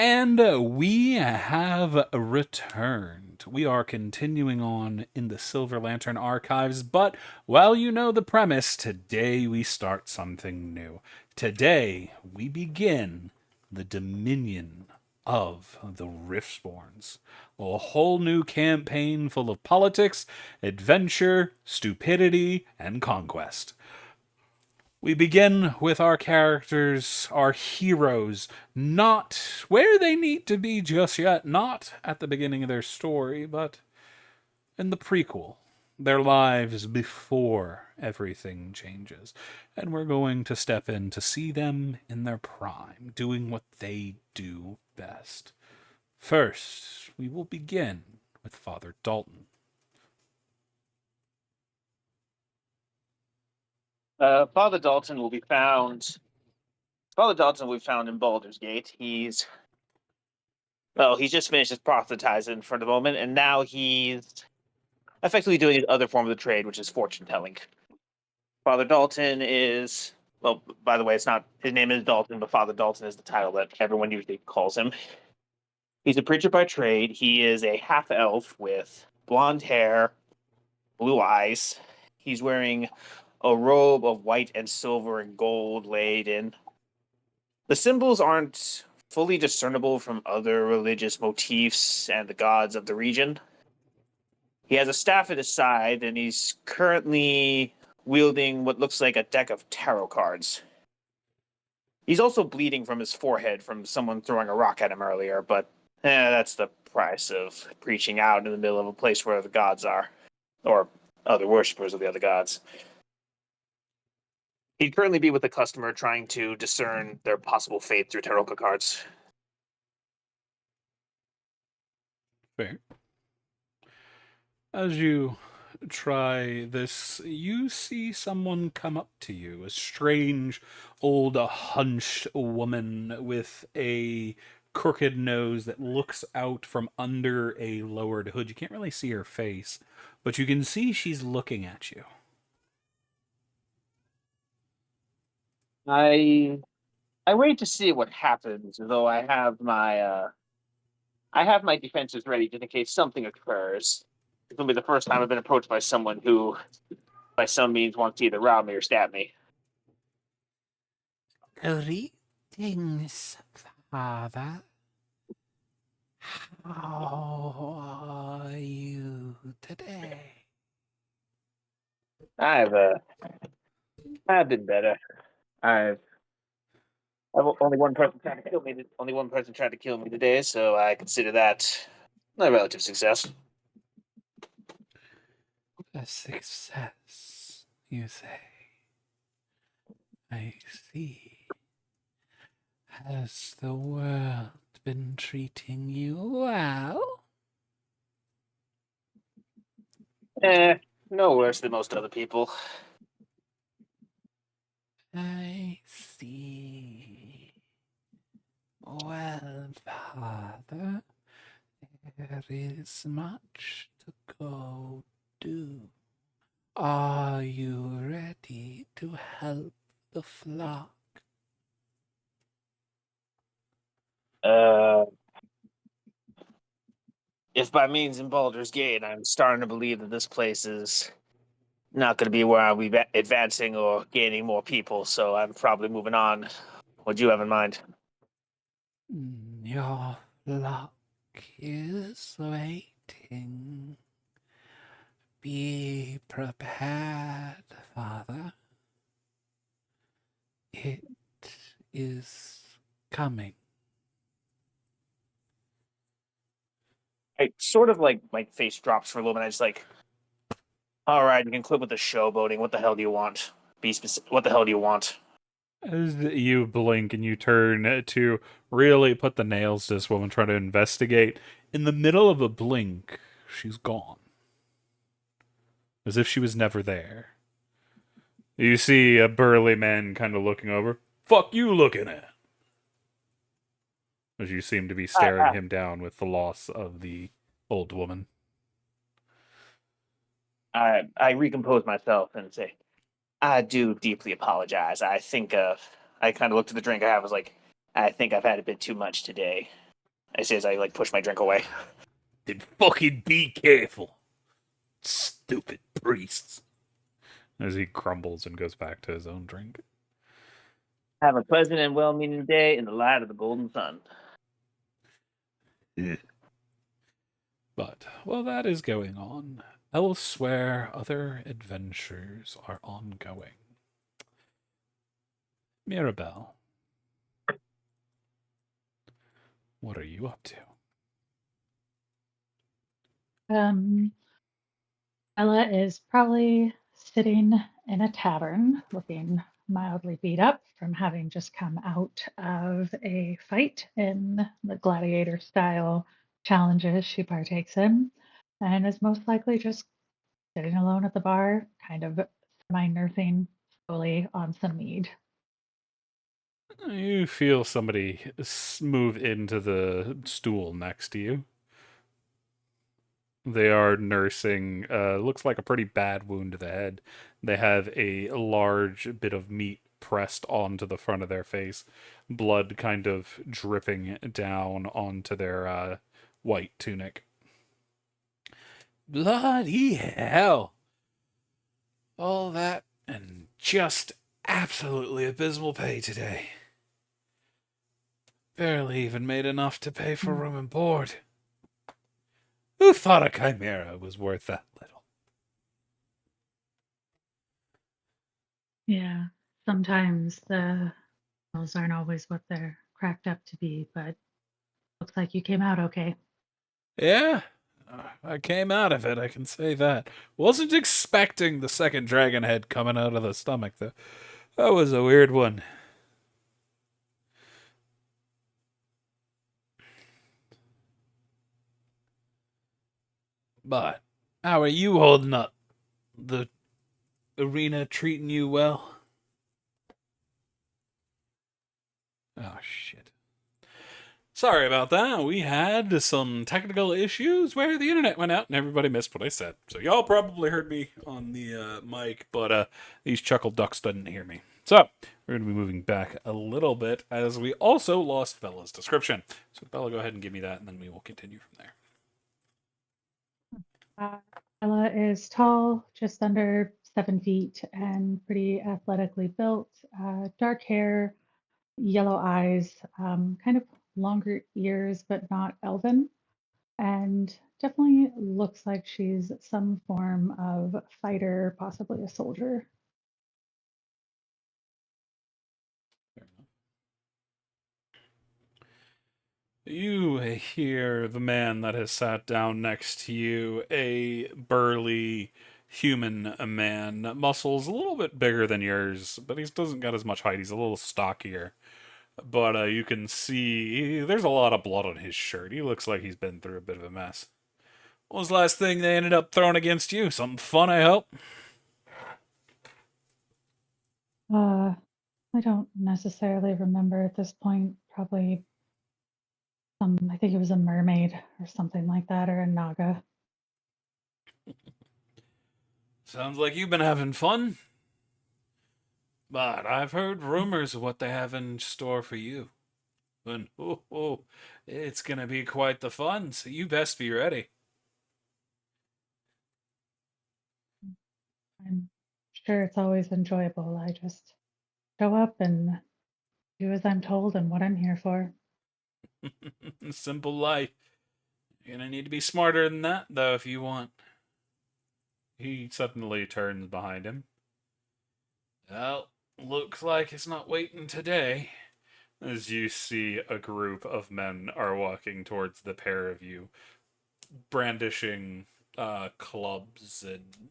And we have returned. We are continuing on in the Silver Lantern archives, but while you know the premise, today we start something new. Today we begin the Dominion of the Riftborns. A whole new campaign full of politics, adventure, stupidity, and conquest. We begin with our characters, our heroes, not where they need to be just yet, not at the beginning of their story, but in the prequel, their lives before everything changes. And we're going to step in to see them in their prime, doing what they do best. First, we will begin with Father Dalton. Father Dalton will be found. Father Dalton will be found in Baldur's Gate. He's just finished his proselytizing for the moment, and now he's effectively doing his other form of the trade, which is fortune telling. Father Dalton is By the way, it's not his name is Dalton, but Father Dalton is the title that everyone usually calls him. He's a preacher by trade. He is a half elf with blonde hair, blue eyes. He's wearing a robe of white and silver and gold laid in. The symbols aren't fully discernible from other religious motifs and the gods of the region. He has a staff at his side, and he's currently wielding what looks like a deck of tarot cards. He's also bleeding from his forehead from someone throwing a rock at him earlier, but that's the price of preaching out in the middle of a place where the gods are, or other worshippers of the other gods. He'd currently be with a customer trying to discern their possible fate through tarot cards. Fair. As you try this, you see someone come up to you. A strange, old, hunched woman with a crooked nose that looks out from under a lowered hood. You can't really see her face, but you can see she's looking at you. I I wait to see what happens, though I have my defenses ready just in case something occurs. It's gonna be the first time I've been approached by someone who, by some means, wants to either rob me or stab me. Greetings, Father. How are you today? I've uh, I've been better. I've, I've only one person trying to kill me. Only one person tried to kill me today, so I consider that a relative success. A success, you say? I see. Has the world been treating you well? No worse than most other people. I see. Well, Father, there is much to go do. Are you ready to help the flock? Uh, if by means in Baldur's Gate, I'm starting to believe that this place is not going to be where I'll be advancing or gaining more people, so I'm probably moving on. What do you have in mind? Your flock is waiting. Be prepared, Father. It is coming. I sort of like my face drops for a little bit. I just like, all right, you can quit with the showboating. What the hell do you want? Be specific. What the hell do you want? As you blink and you turn to really put the nails to this woman trying to investigate, in the middle of a blink, she's gone. As if she was never there. You see a burly man kind of looking over. Fuck you looking at? As you seem to be I, staring I, him down with the loss of the old woman. I recompose myself and say, I do deeply apologize. I kind of looked at the drink I have. I was like, I think I've had a bit too much today. I say as I like push my drink away. Then fucking be careful, stupid priests. As he crumbles and goes back to his own drink. Have a pleasant and well-meaning day in the light of the golden sun. Yeah. But while that is going on, elsewhere other adventures are ongoing. Mirabelle, what are you up to? Um, Ella is probably sitting in a tavern looking mildly beat up from having just come out of a fight in the gladiator style challenges she partakes in, and is most likely just sitting alone at the bar, kind of semi nursing slowly on some mead. You feel somebody move into the stool next to you. They are nursing, looks like a pretty bad wound to the head. They have a large bit of meat pressed onto the front of their face, blood kind of dripping down onto their white tunic. Bloody hell! All that and just absolutely abysmal pay today. Barely even made enough to pay for room and board. Who thought a chimera was worth that little? Yeah, sometimes the meals aren't always what they're cracked up to be, but looks like you came out okay. Yeah, I came out of it, I can say that. Wasn't expecting the second dragon head coming out of the stomach, though. That was a weird one. But, how are you holding up? The arena treating you well? Oh, shit. Sorry about that. We had some technical issues where the internet went out and everybody missed what I said. So y'all probably heard me on the mic, but these chuckle ducks didn't hear me. So we're going to be moving back a little bit as we also lost Bella's description. So Bella, go ahead and give me that, and then we will continue from there. Uh, Ella is tall, just under 7 feet, and pretty athletically built. Dark hair, yellow eyes, kind of longer ears, but not elven. And definitely looks like she's some form of fighter, possibly a soldier. Fair enough. You hear the man that has sat down next to you, a burly human man, muscles a little bit bigger than yours, but he doesn't got as much height. He's a little stockier. But you can see there's a lot of blood on his shirt. He looks like he's been through a bit of a mess. What was the last thing they ended up throwing against you? Something fun, I hope? Uh, I don't necessarily remember at this point. Probably I think it was a mermaid or something like that, or a naga. Sounds like you've been having fun. But I've heard rumors of what they have in store for you. And it's gonna be quite the fun, so you best be ready. I'm sure it's always enjoyable. I just show up and do as I'm told and what I'm here for. Simple life. You're gonna need to be smarter than that, though, if you want. He suddenly turns behind him. Well, looks like it's not waiting today. As you see a group of men are walking towards the pair of you, brandishing clubs and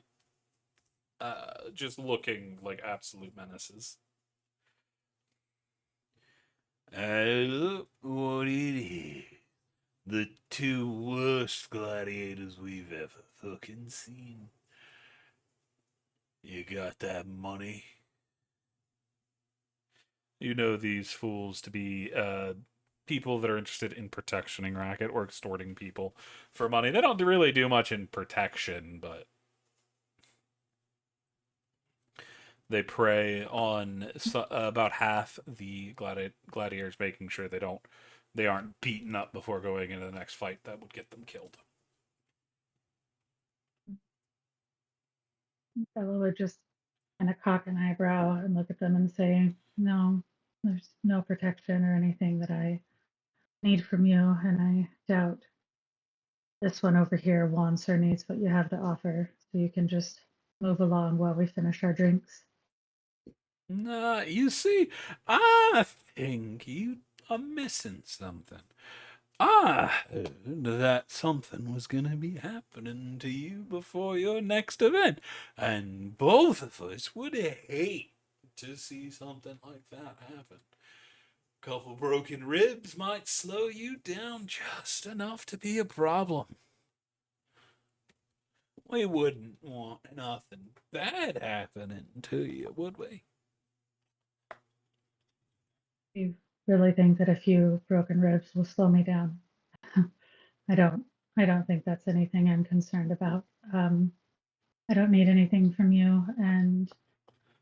just looking like absolute menaces. Look what it is. The two worst gladiators we've ever fucking seen. You got that money? You know these fools to be people that are interested in protectioning racket or extorting people for money. They don't really do much in protection, but they prey on about half the gladiators, making sure they don't They aren't beaten up before going into the next fight that would get them killed. Bella would just kind of cock an eyebrow and look at them and say, "No, there's no protection or anything that I need from you, and I doubt this one over here wants or needs what you have to offer, so you can just move along while we finish our drinks." Nah, you see, I think you are missing something. I heard that something was gonna be happening to you before your next event, and both of us would hate to see something like that happen. Couple broken ribs might slow you down just enough to be a problem. We wouldn't want nothing bad happening to you, would we? You really think that a few broken ribs will slow me down? I don't. I don't think that's anything I'm concerned about. I don't need anything from you, and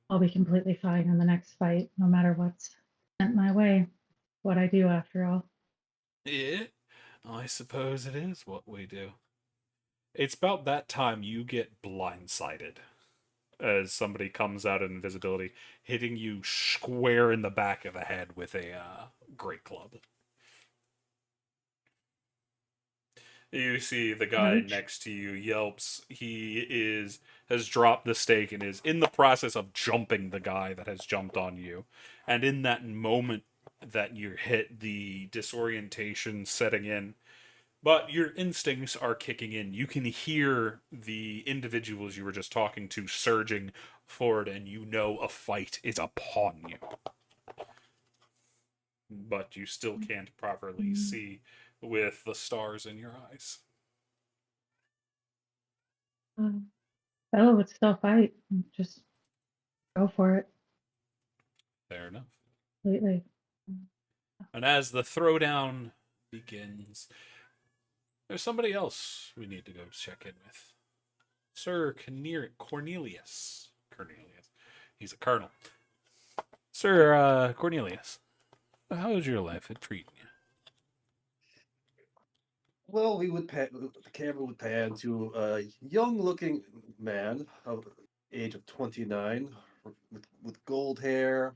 I'll be completely fine in the next fight, no matter what's sent my way. What I do, after all. Yeah, I suppose it is what we do. It's about that time you get blindsided as somebody comes out of invisibility, hitting you square in the back of the head with a great club. You see the guy Ouch. next to you yelps. Has dropped the stake and is in the process of jumping the guy that has jumped on you. And in that moment that you're hit, the disorientation setting in, but your instincts are kicking in. You can hear the individuals you were just talking to surging forward, and you know a fight is upon you. But you still can't properly Mm, see with the stars in your eyes. uh, Bella would still fight. Just go for it Fair enough. completely. And as the throwdown begins, there's somebody else we need to go check in with. Sir Cornelius. Cornelius. He's a colonel. Sir Cornelius, how's your life treating you? Well, the camera would pan to a young-looking man of age of 29, with gold hair,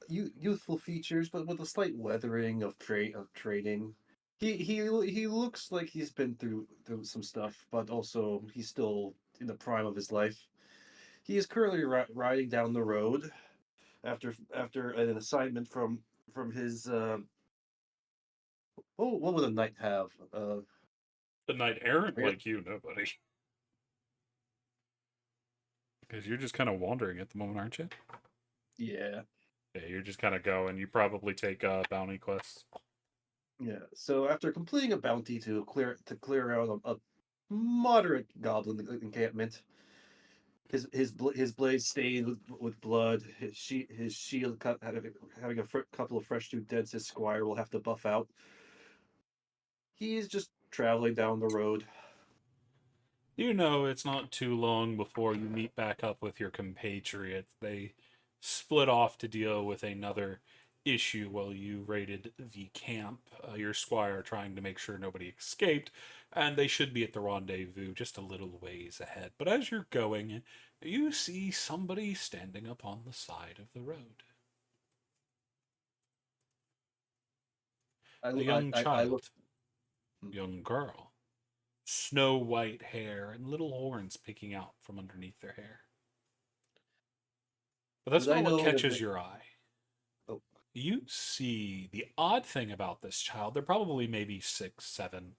youthful features, but with a slight weathering of training. He looks like he's been through some stuff, but also he's still in the prime of his life. He is currently riding down the road after an assignment from his what would a knight have? The knight errant I guess, like you, nobody. Because you're just kind of wandering at the moment, aren't you? yeah. Yeah, you're just kind of going. You probably take bounty quests. Yeah. So after completing a bounty to clear out a moderate goblin encampment, his blade stained with blood, his shield having a couple of fresh new dents his squire will have to buff out. He's just traveling down the road. You know, it's not too long before you meet back up with your compatriots. They split off to deal with another issue while you raided the camp. Your squire trying to make sure nobody escaped, and they should be at the rendezvous just a little ways ahead. But as you're going, you see somebody standing up on the side of the road. I A I young I look. child, young girl, snow white hair and little horns peeking out from underneath their hair. But that's Would I not what know the catches name? your eye. Oh, You see the odd thing about this child, they're probably maybe 6, 7,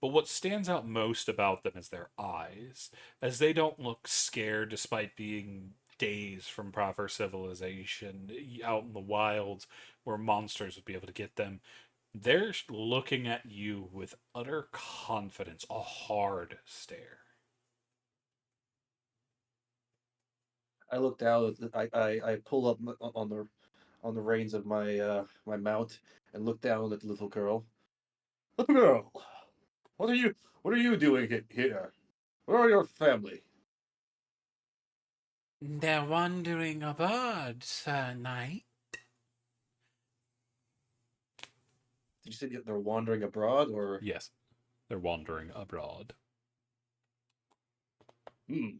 but what stands out most about them is their eyes, as they don't look scared despite being days from proper civilization out in the wilds where monsters would be able to get them. They're looking at you with utter confidence, a hard stare. I look down. I pull up on the reins of my mount and look down at the little girl. Little girl, what are you doing here? Where are your family? They're wandering abroad, Sir Knight. you say they're wandering abroad, or? Yes, they're wandering abroad. Hmm.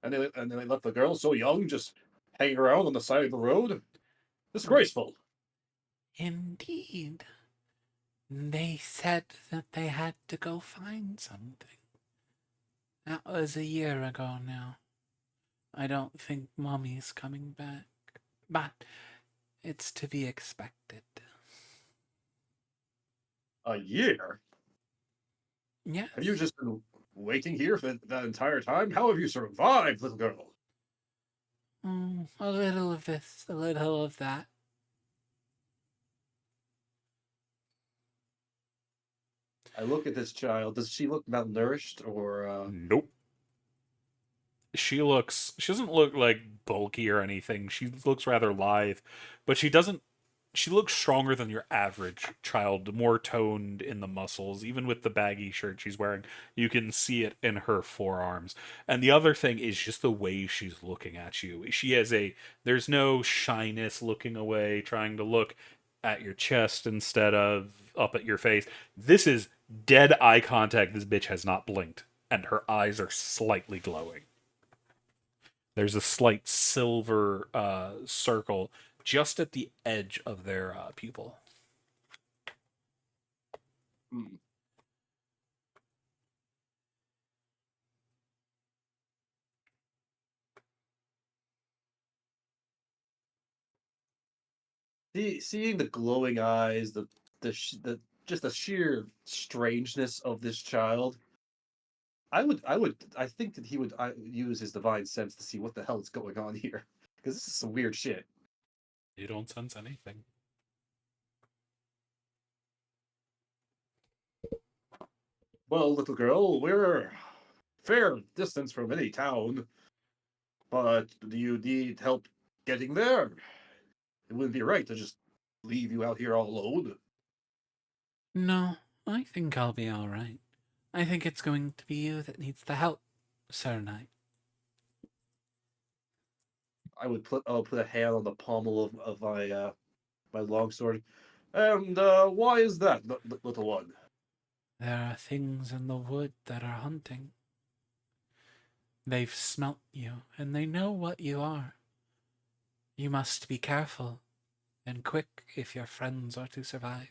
And they let the girl so young just hang around on the side of the road. Disgraceful. Indeed. They said that they had to go find something. That was a year ago now. I don't think Mommy's coming back. But it's to be expected. A year? Yes. Have you just been waiting here for that entire time? How have you survived, little girl? A little of this, a little of that. I look at this child. Does she look malnourished or? Nope. She doesn't look like bulky or anything. She looks rather lithe, but she looks stronger than your average child, more toned in the muscles. Even with the baggy shirt she's wearing, you can see it in her forearms. And the other thing is just the way she's looking at you. There's no shyness looking away, trying to look at your chest instead of up at your face. This is dead eye contact. This bitch has not blinked, and her eyes are slightly glowing. There's a slight silver circle just at the edge of their pupil. Hmm. Seeing the glowing eyes, the just the sheer strangeness of this child, I think that he would use his divine sense to see what the hell is going on here, because this is some weird shit. You don't sense anything. Well, little girl, we're fair distance from any town, but do you need help getting there? It wouldn't be right to just leave you out here all alone. No, I think I'll be all right. I think it's going to be you that needs the help, Sir Knight. I'll put a hand on the pommel of my my longsword. And why is that, little one? There are things in the wood that are hunting. They've smelt you, and they know what you are. You must be careful and quick if your friends are to survive.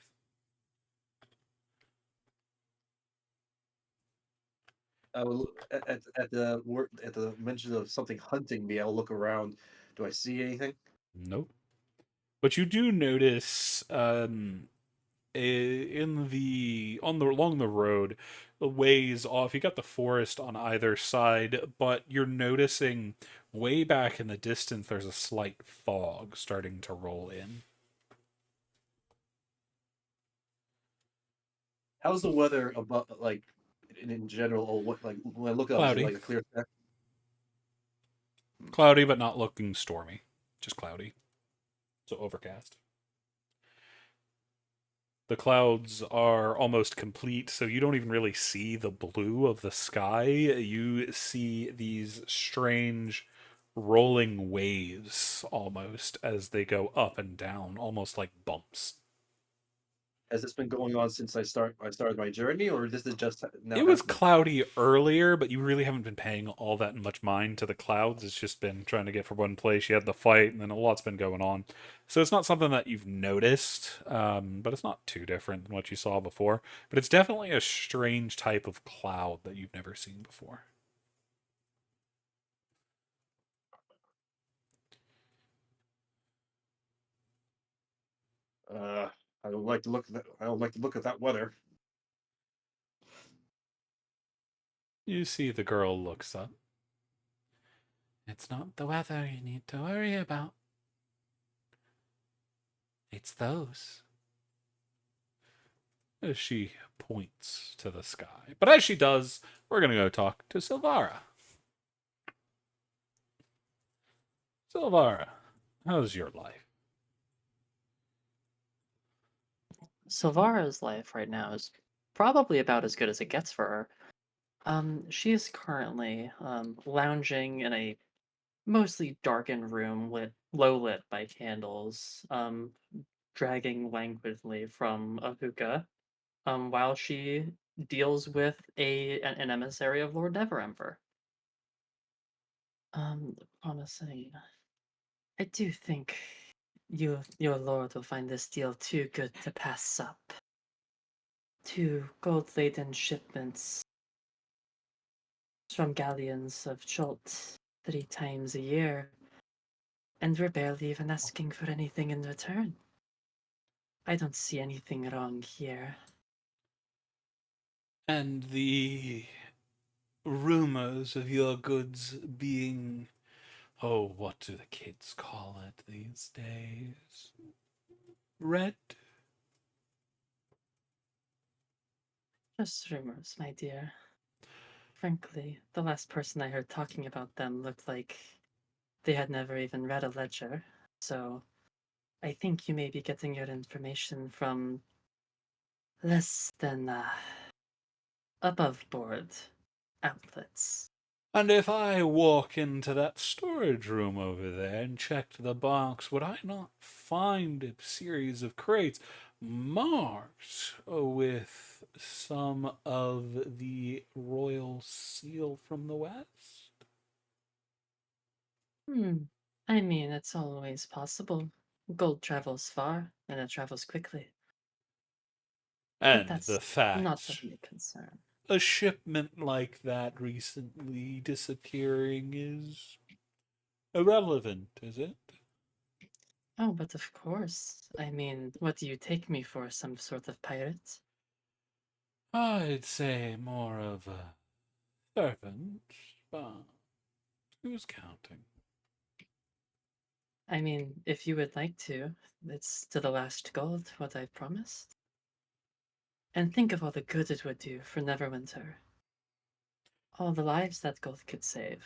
I will look at the word at the mention of something hunting me. I'll look around. Do I see anything? Nope. But you do notice in the on the along the road, a ways off, you got the forest on either side, but you're noticing way back in the distance there's a slight fog starting to roll in. How's the weather about like in general? Or what like when I look up, is it Cloudy. like a clear sky? Cloudy, but not looking stormy. Just cloudy. So overcast. The clouds are almost complete, so you don't even really see the blue of the sky. You see these strange rolling waves almost as they go up and down, almost like bumps. Has this been going on since I started my journey, or this is just now It was happening? cloudy earlier, but you really haven't been paying all that much mind to the clouds. It's just been trying to get from one place. You had the fight, and then a lot's been going on. So it's not something that you've noticed, but it's not too different than what you saw before. But it's definitely a strange type of cloud that you've never seen before. Uh, I don't like to look at that. I don't like to look at that weather. You see the girl looks up. It's not the weather you need to worry about. It's those. As she points to the sky. But as she does, we're going to go talk to Silvara. Silvara, how's your life? Silvara's life right now is probably about as good as it gets for her. She is currently lounging in a mostly darkened room, low lit by candles, dragging languidly from a hookah, while she deals with an emissary of Lord Neverember. Promising. I do think your lord will find this deal too good to pass up. 2 gold-laden shipments from galleons of Chult 3 times a year, and we're barely even asking for anything in return. I don't see anything wrong here. And the rumors of your goods being, oh, what do the kids call it these days? Red? Just rumors, my dear. Frankly, the last person I heard talking about them looked like they had never even read a ledger, so I think you may be getting your information from less than above board outlets. And if I walk into that storage room over there and checked the box, would I not find a series of crates marked with some of the royal seal from the west? I mean, it's always possible. Gold travels far, and it travels quickly. But And that's the not fact of any concern. a shipment like that recently disappearing is irrelevant, is it? Oh, but of course. I mean, what do you take me for, some sort of pirate? I'd say more of a servant, but who's counting? I mean, if you would like to, it's to the last gold, what I've promised. And think of all the good it would do for Neverwinter. All the lives that gold could save.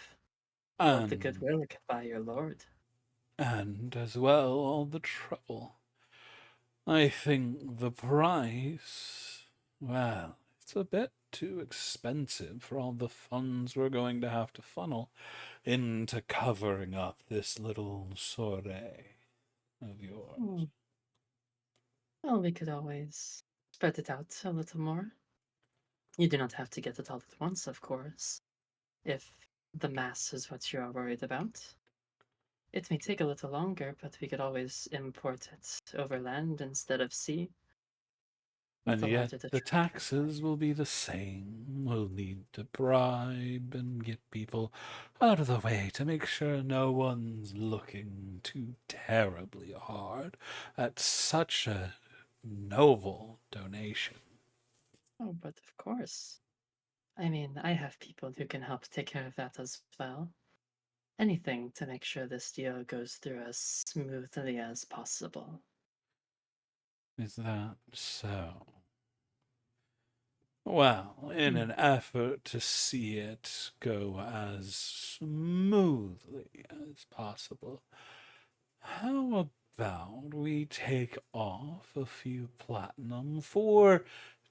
All of the And goodwill it could buy your lord. and as well all the trouble. I think the price, well, it's a bit too expensive for all the funds we're going to have to funnel into covering up this little soiree of yours. Hmm. Well, we could always spread it out a little more. You do not have to get it all at once, of course, if the mass is what you are worried about. It may take a little longer, but we could always import it overland instead of sea. With And the yet lighter the the trade. taxes will be the same. We'll need to bribe and get people out of the way to make sure no one's looking too terribly hard at such a noble donation. Oh, but of course. I mean, I have people who can help take care of that as well. Anything to make sure this deal goes through as smoothly as possible. Is that so? Well, in Hmm. an effort to see it go as smoothly as possible, how about we take off a few platinum for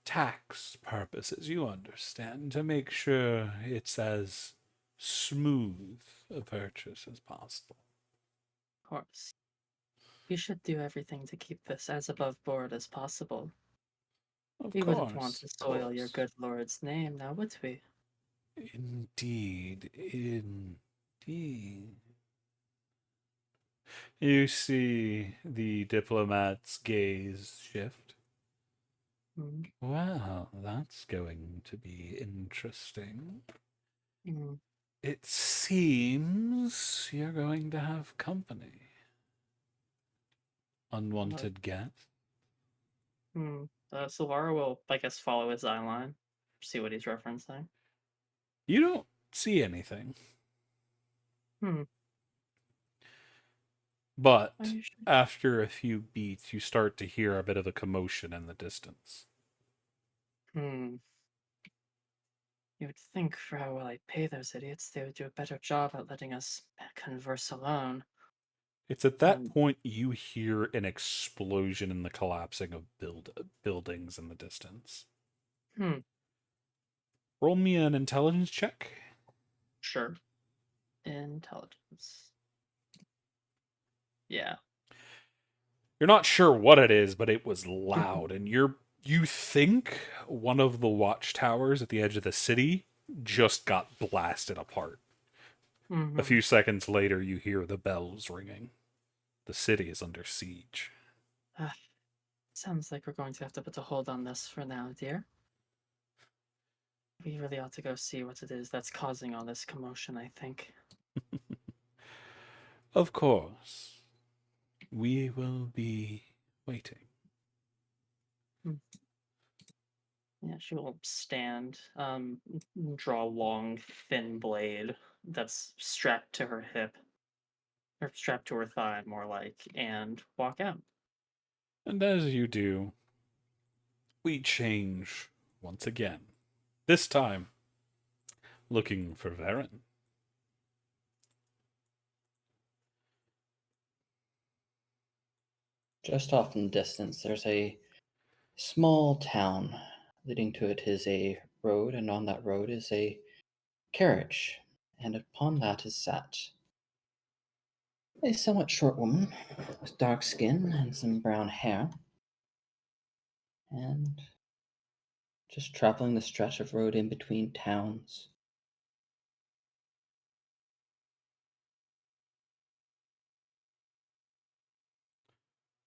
tax purposes, you understand, to make sure it's as smooth a purchase as possible? Of course. We should do everything to keep this as above board as possible. Of We wouldn't want course, to of soil your course. good lord's name, now would we? Indeed, indeed. You see the diplomat's gaze shift. Hmm. Well, that's going to be interesting. Hmm. It seems you're going to have company. What? Unwanted guest. Silvara will, I guess, follow his eye line, see what he's referencing. You don't see anything, Hmm. Are but you sure? after a few beats, you start to hear a bit of a commotion in the distance. Hmm. You would think for how well I pay those idiots, they would do a better job at letting us converse alone. It's at that Um, point you hear an explosion in the collapsing of buildings in the distance. hmm. Roll me an intelligence check. Sure. Intelligence. Yeah. You're not sure what it is, but it was loud, and you think one of the watchtowers at the edge of the city just got blasted apart. A Mm-hmm. few seconds later, you hear the bells ringing. The city is under siege. Sounds like we're going to have to put a hold on this for now, dear. We really ought to go see what it is that's causing all this commotion, I think. Of course, we will be waiting. Yeah, she will stand, draw a long, thin blade that's strapped to her hip, or strapped to her thigh, more like, and walk out. And as you do, we change once again. This time, looking for Varen. Just off in the distance, there's a small town. Leading to it is a road, and on that road is a carriage, and upon that is sat a somewhat short woman with dark skin and some brown hair, and just traveling the stretch of road in between towns.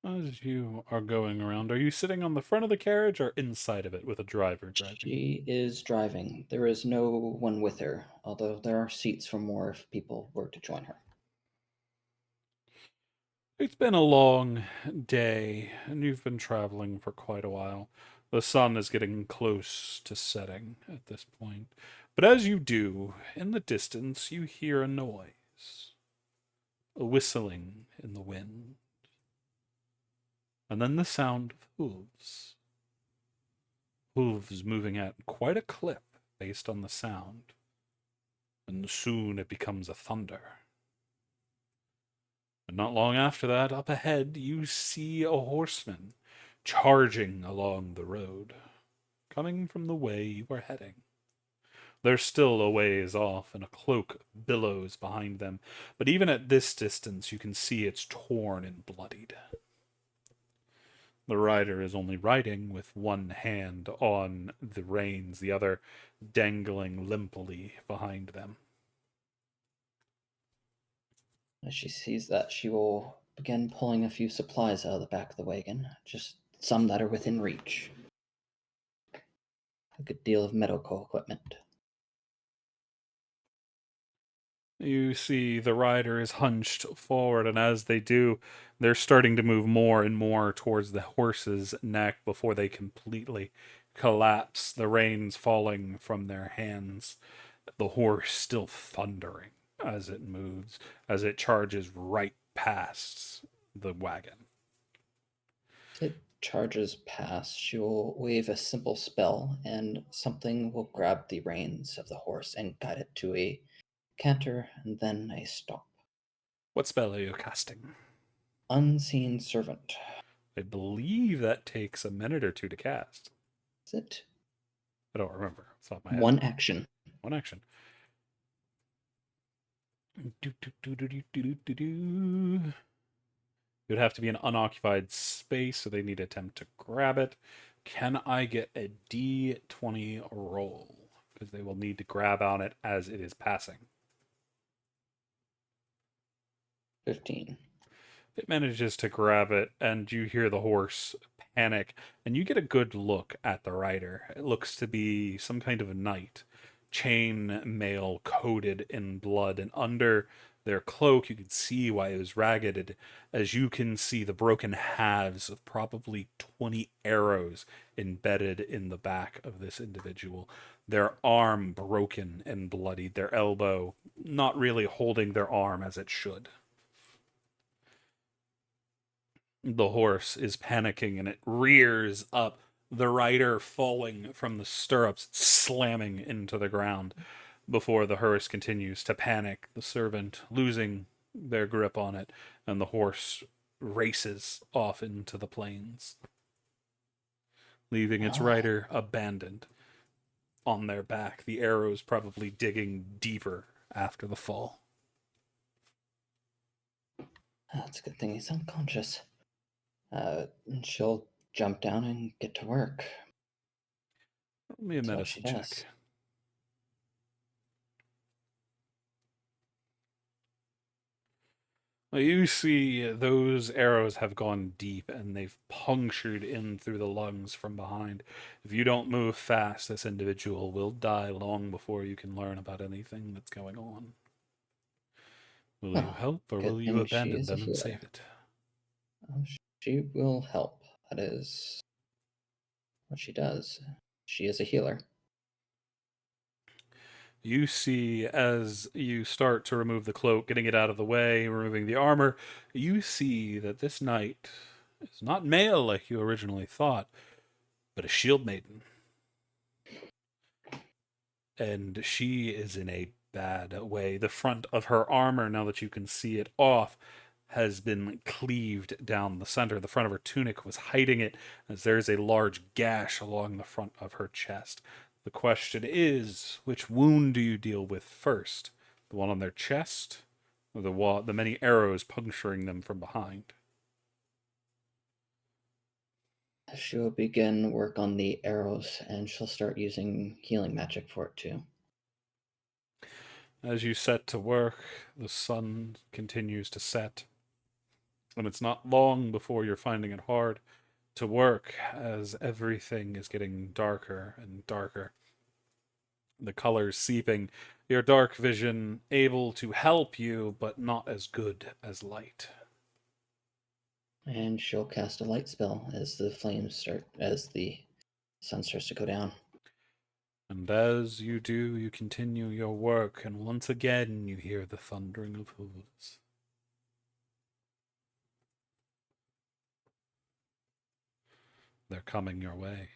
As you are going around, are you sitting on the front of the carriage or inside of it with a driver driving? She is driving. There is no one with her, although there are seats for more if people were to join her. It's been a long day, and you've been traveling for quite a while. The sun is getting close to setting at this point. But as you do, in the distance, you hear a noise, a whistling in the wind, and then the sound of hooves. Hooves moving at quite a clip based on the sound, and soon it becomes a thunder. And not long after that, up ahead, you see a horseman charging along the road, coming from the way you are heading. They're still a ways off, and a cloak billows behind them, but even at this distance, you can see it's torn and bloodied. The rider is only riding with one hand on the reins, the other dangling limply behind them. As she sees that, she will begin pulling a few supplies out of the back of the wagon, just some that are within reach. A good deal of medical equipment. You see the rider is hunched forward, and as they do, they're starting to move more and more towards the horse's neck before they completely collapse, the reins falling from their hands. The horse still thundering as it moves, as it charges right past the wagon. As it charges past, she will wave a simple spell, and something will grab the reins of the horse and guide it to a canter and then a stop. What spell are you casting? Unseen servant. I believe that takes a minute or two to cast. Is it? I don't remember. It's off my head. One action. One action. It would have to be an unoccupied space, so they need to attempt to grab it. Can I get a D20 roll? Because they will need to grab on it as it is passing. 15. It manages to grab it, and you hear the horse panic, and you get a good look at the rider. It looks to be some kind of a knight, chain mail coated in blood, and under their cloak you can see why it was ragged, as you can see the broken halves of probably 20 arrows embedded in the back of this individual. Their arm broken and bloodied, their elbow not really holding their arm as it should. The horse is panicking and it rears up, the rider falling from the stirrups, slamming into the ground. Before the hearse continues to panic, the servant losing their grip on it, and the horse races off into the plains, leaving its rider abandoned on their back, the arrows probably digging deeper after the fall. That's a good thing he's unconscious. She'll jump down and get to work. Roll me a That's what she medicine does. check. Well, you see those arrows have gone deep and they've punctured in through the lungs from behind. If you don't move fast, this individual will die long before you can learn about anything that's going on. Will you Oh, help or good will you thing she abandon is a them and healer. save it? She will help. That is what she does. She is a healer. You see, as you start to remove the cloak, getting it out of the way, removing the armor, you see that this knight is not male like you originally thought, but a shield maiden. And she is in a bad way. The front of her armor, now that you can see it off, has been cleaved down the center. The front of her tunic was hiding it, as there is a large gash along the front of her chest. The question is, which wound do you deal with first? The one on their chest, or the many arrows puncturing them from behind? She will begin work on the arrows, and she'll start using healing magic for it too. As you set to work, the sun continues to set, and it's not long before you're finding it hard to work as everything is getting darker and darker. The colors seeping, your dark vision able to help you, but not as good as light. And she'll cast a light spell as the sun starts to go down. And as you do, you continue your work, and once again you hear the thundering of hooves. They're coming your way.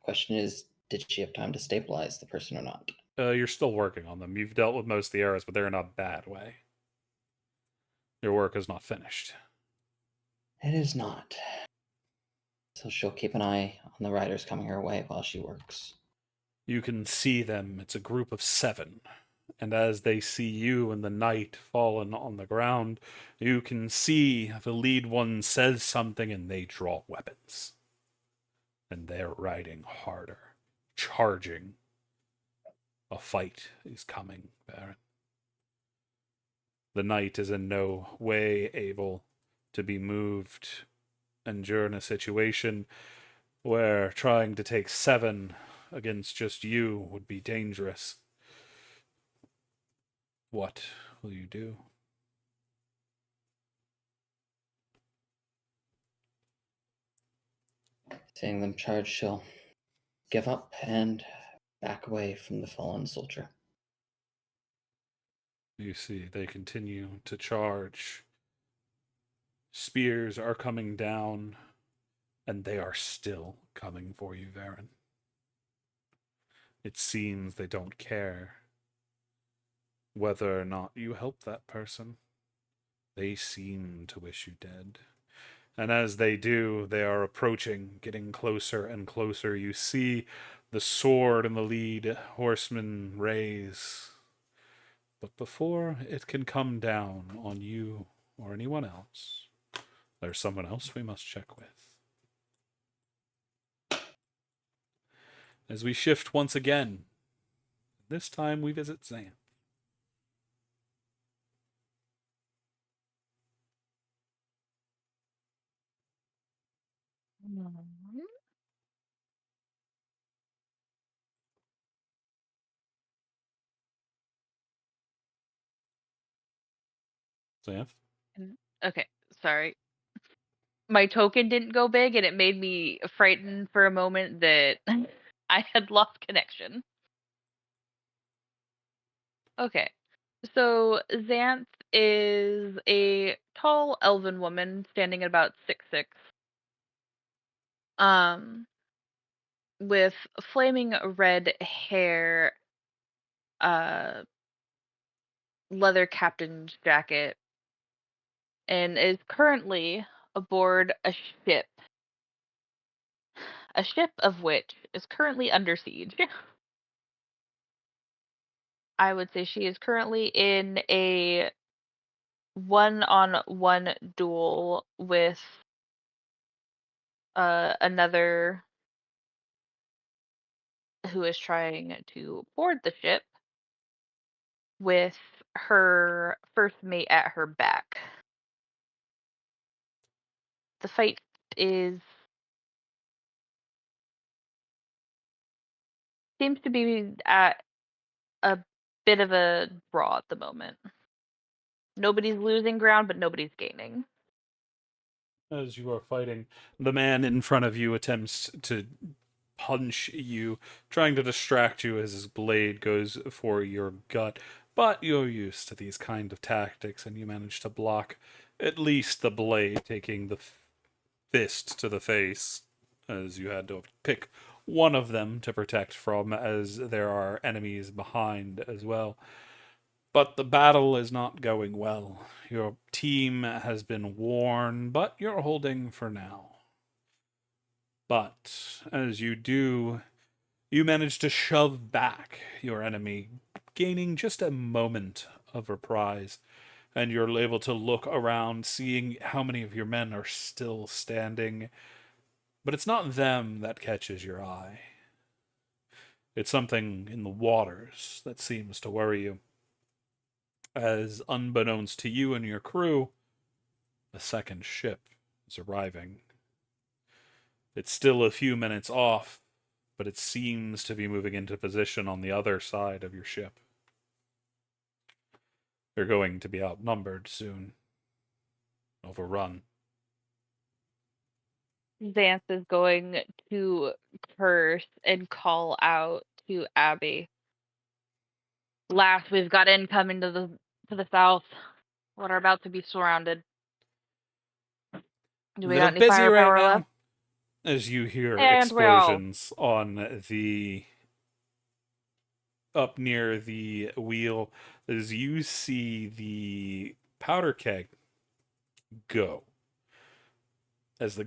Question is, did she have time to stabilize the person or not? You're still working on them. You've dealt with most of the arrows, but they're in a bad way. Your work is not finished. It is not. So she'll keep an eye on the riders coming her way while she works. You can see them. It's a group of 7. And as they see you and the knight fallen on the ground, you can see the lead one says something and they draw weapons. And they're riding harder, charging. A fight is coming, Baron. The knight is in no way able to be moved, and you're in a situation where trying to take 7 against just you would be dangerous. What will you do? Seeing them charge, she'll give up and back away from the fallen soldier. You see, they continue to charge. Spears are coming down, and they are still coming for you, Varen. It seems they don't care whether or not you help that person. They seem to wish you dead. And as they do, they are approaching, getting closer and closer. You see the sword and the lead horseman raise. But before it can come down on you or anyone else, there's someone else we must check with. As we shift once again, this time we visit Xanth. Xanth? Okay, sorry. My token didn't go big and it made me frightened for a moment that I had lost connection. Okay. So Xanth is a tall elven woman standing at about 6'6", um, with flaming red hair, uh, leather captain's jacket, and is currently aboard a ship of which is currently under siege. I would say she is currently in a one-on-one duel with another who is trying to board the ship with her first mate at her back. The fight is seems to be at a bit of a draw at the moment. Nobody's losing ground, but nobody's gaining. As you are fighting, the man in front of you attempts to punch you, trying to distract you as his blade goes for your gut. But you're used to these kind of tactics, and you manage to block at least the blade, taking the fist to the face, as you had to pick one of them to protect from, as there are enemies behind as well. But the battle is not going well. Your team has been worn, but you're holding for now. But as you do, you manage to shove back your enemy, gaining just a moment of reprise, and you're able to look around, seeing how many of your men are still standing. But it's not them that catches your eye. It's something in the waters that seems to worry you. As unbeknownst to you and your crew, a second ship is arriving. It's still a few minutes off, but it seems to be moving into position on the other side of your ship. You're going to be outnumbered soon. Overrun. Xanth is going to curse and call out to Abby. Last, we've got incoming to the south. We're about to be surrounded. Do we Little got any busy right firepower now. left? As you hear And we're all explosions on the up near the wheel, as you see the powder keg go. As the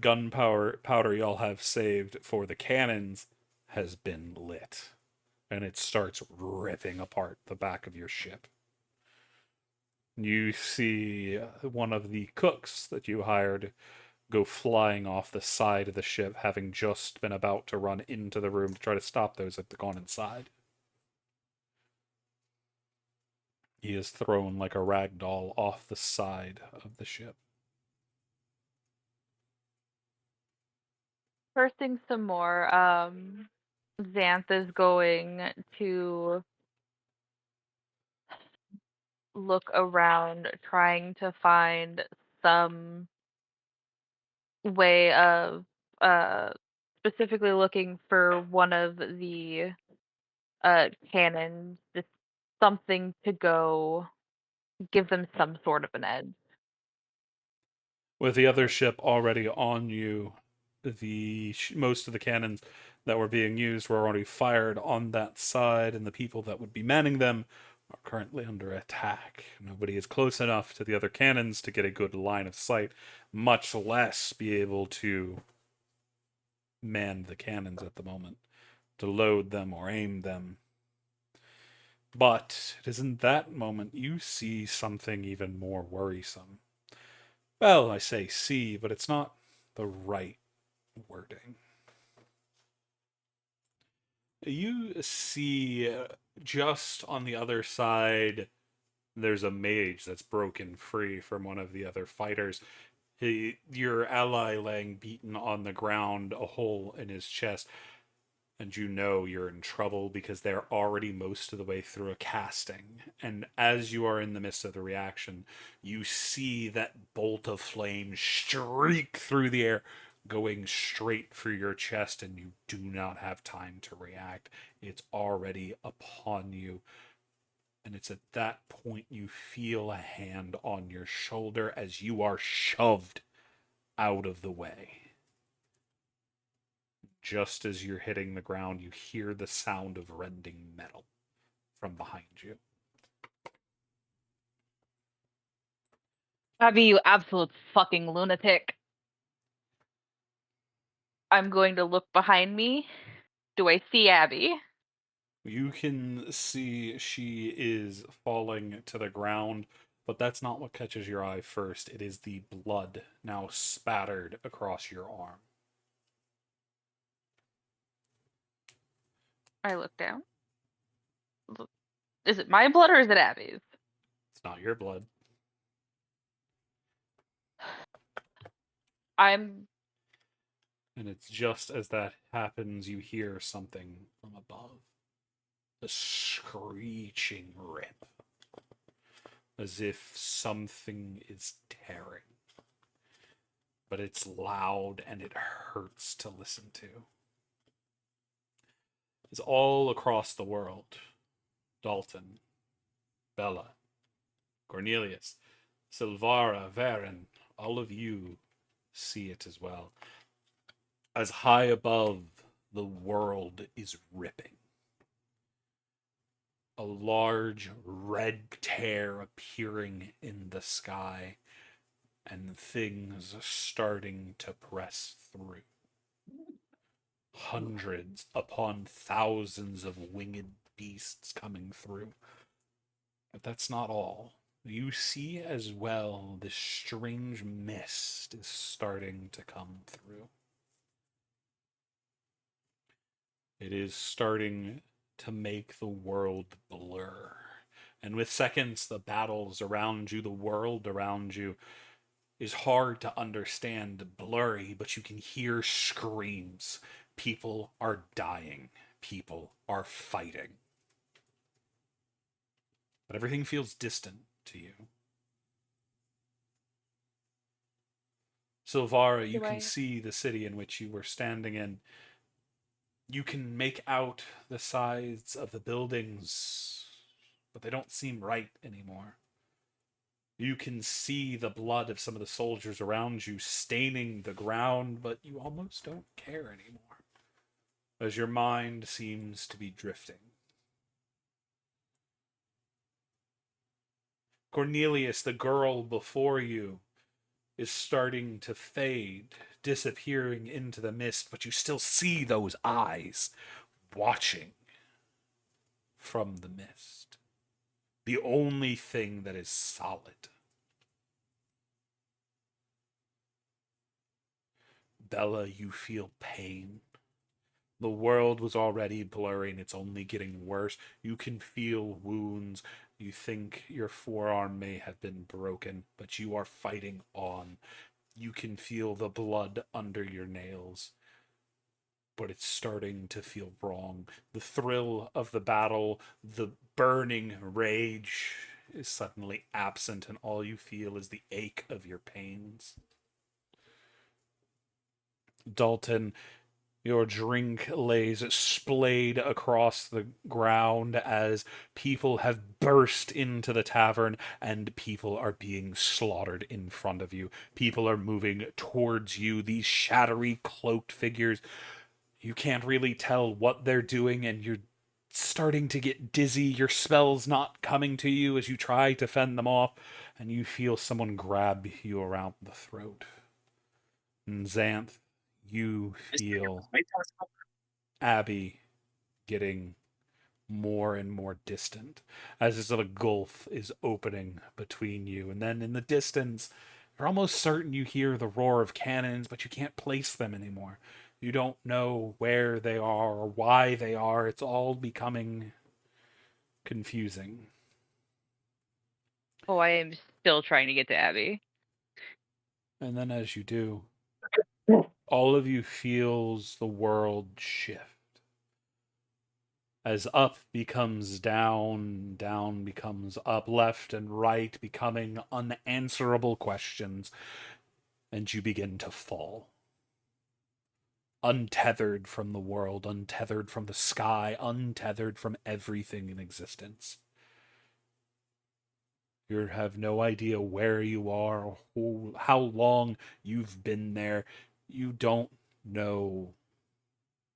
powder y'all have saved for the cannons has been lit, and it starts ripping apart the back of your ship. You see one of the cooks that you hired go flying off the side of the ship, having just been about to run into the room to try to stop those that had gone inside. He is thrown like a rag doll off the side of the ship. cursing some more. Xanth is going to look around, trying to find some way of specifically looking for one of the cannons, just something to go give them some sort of an edge. With the other ship already on you, most of the cannons that were being used were already fired on that side, and the people that would be manning them are currently under attack. Nobody is close enough to the other cannons to get a good line of sight, much less be able to man the cannons at the moment, to load them or aim them. But it is in that moment you see something even more worrisome. Well, I say see, but it's not the right wording. You see just on the other side, there's a mage that's broken free from one of the other fighters. Your ally laying beaten on the ground, a hole in his chest, and you know you're in trouble because they're already most of the way through a casting. And as you are in the midst of the reaction, you see that bolt of flame streak through the air, going straight for your chest, and you do not have time to react. It's already upon you. And it's at that point you feel a hand on your shoulder as you are shoved out of the way. Just as you're hitting the ground, you hear the sound of rending metal from behind you. Abby, you absolute fucking lunatic. I'm going to look behind me. Do I see Abby? You can see she is falling to the ground, but that's not what catches your eye first. It is the blood now spattered across your arm. I look down. Is it my blood or is it Abby's? It's not your blood. I'm And it's just as that happens, you hear something from above. A screeching rip. As if something is tearing. But it's loud and it hurts to listen to. It's all across the world. Dalton, Bella, Cornelius, Silvara, Varen, all of you see it as well. As high above, the world is ripping. A large red tear appearing in the sky, and things starting to press through. Hundreds upon thousands of winged beasts coming through. But that's not all. You see as well this strange mist is starting to come through. It is starting to make the world blur. And with seconds, the battles around you, the world around you, is hard to understand, blurry, but you can hear screams. People are dying. People are fighting. But everything feels distant to you. Silvara, you can see the city in which you were standing in. You can make out the sides of the buildings, but they don't seem right anymore. You can see the blood of some of the soldiers around you staining the ground, but you almost don't care anymore, as your mind seems to be drifting. Cornelius, the girl before you, is starting to fade, disappearing into the mist, but you still see those eyes watching from the mist. The only thing that is solid. Bella, you feel pain. The world was already blurry and it's only getting worse. You can feel wounds. You think your forearm may have been broken, but you are fighting on. You can feel the blood under your nails, but it's starting to feel wrong. The thrill of the battle, the burning rage is suddenly absent, and all you feel is the ache of your pains. Dalton, your drink lays splayed across the ground as people have burst into the tavern and people are being slaughtered in front of you. People are moving towards you, these shadowy cloaked figures. You can't really tell what they're doing, and you're starting to get dizzy. Your spell's not coming to you as you try to fend them off, and you feel someone grab you around the throat. And Xanth, you feel Abby getting more and more distant as a gulf is opening between you. And then in the distance, you're almost certain you hear the roar of cannons, but you can't place them anymore. You don't know where they are or why they are. It's all becoming confusing. I am still trying to get to Abby. And then as you do, all of you feels the world shift. As up becomes down, down becomes up, left and right becoming unanswerable questions, and you begin to fall. Untethered from the world, untethered from the sky, untethered from everything in existence. You have no idea where you are or how long you've been there. You don't know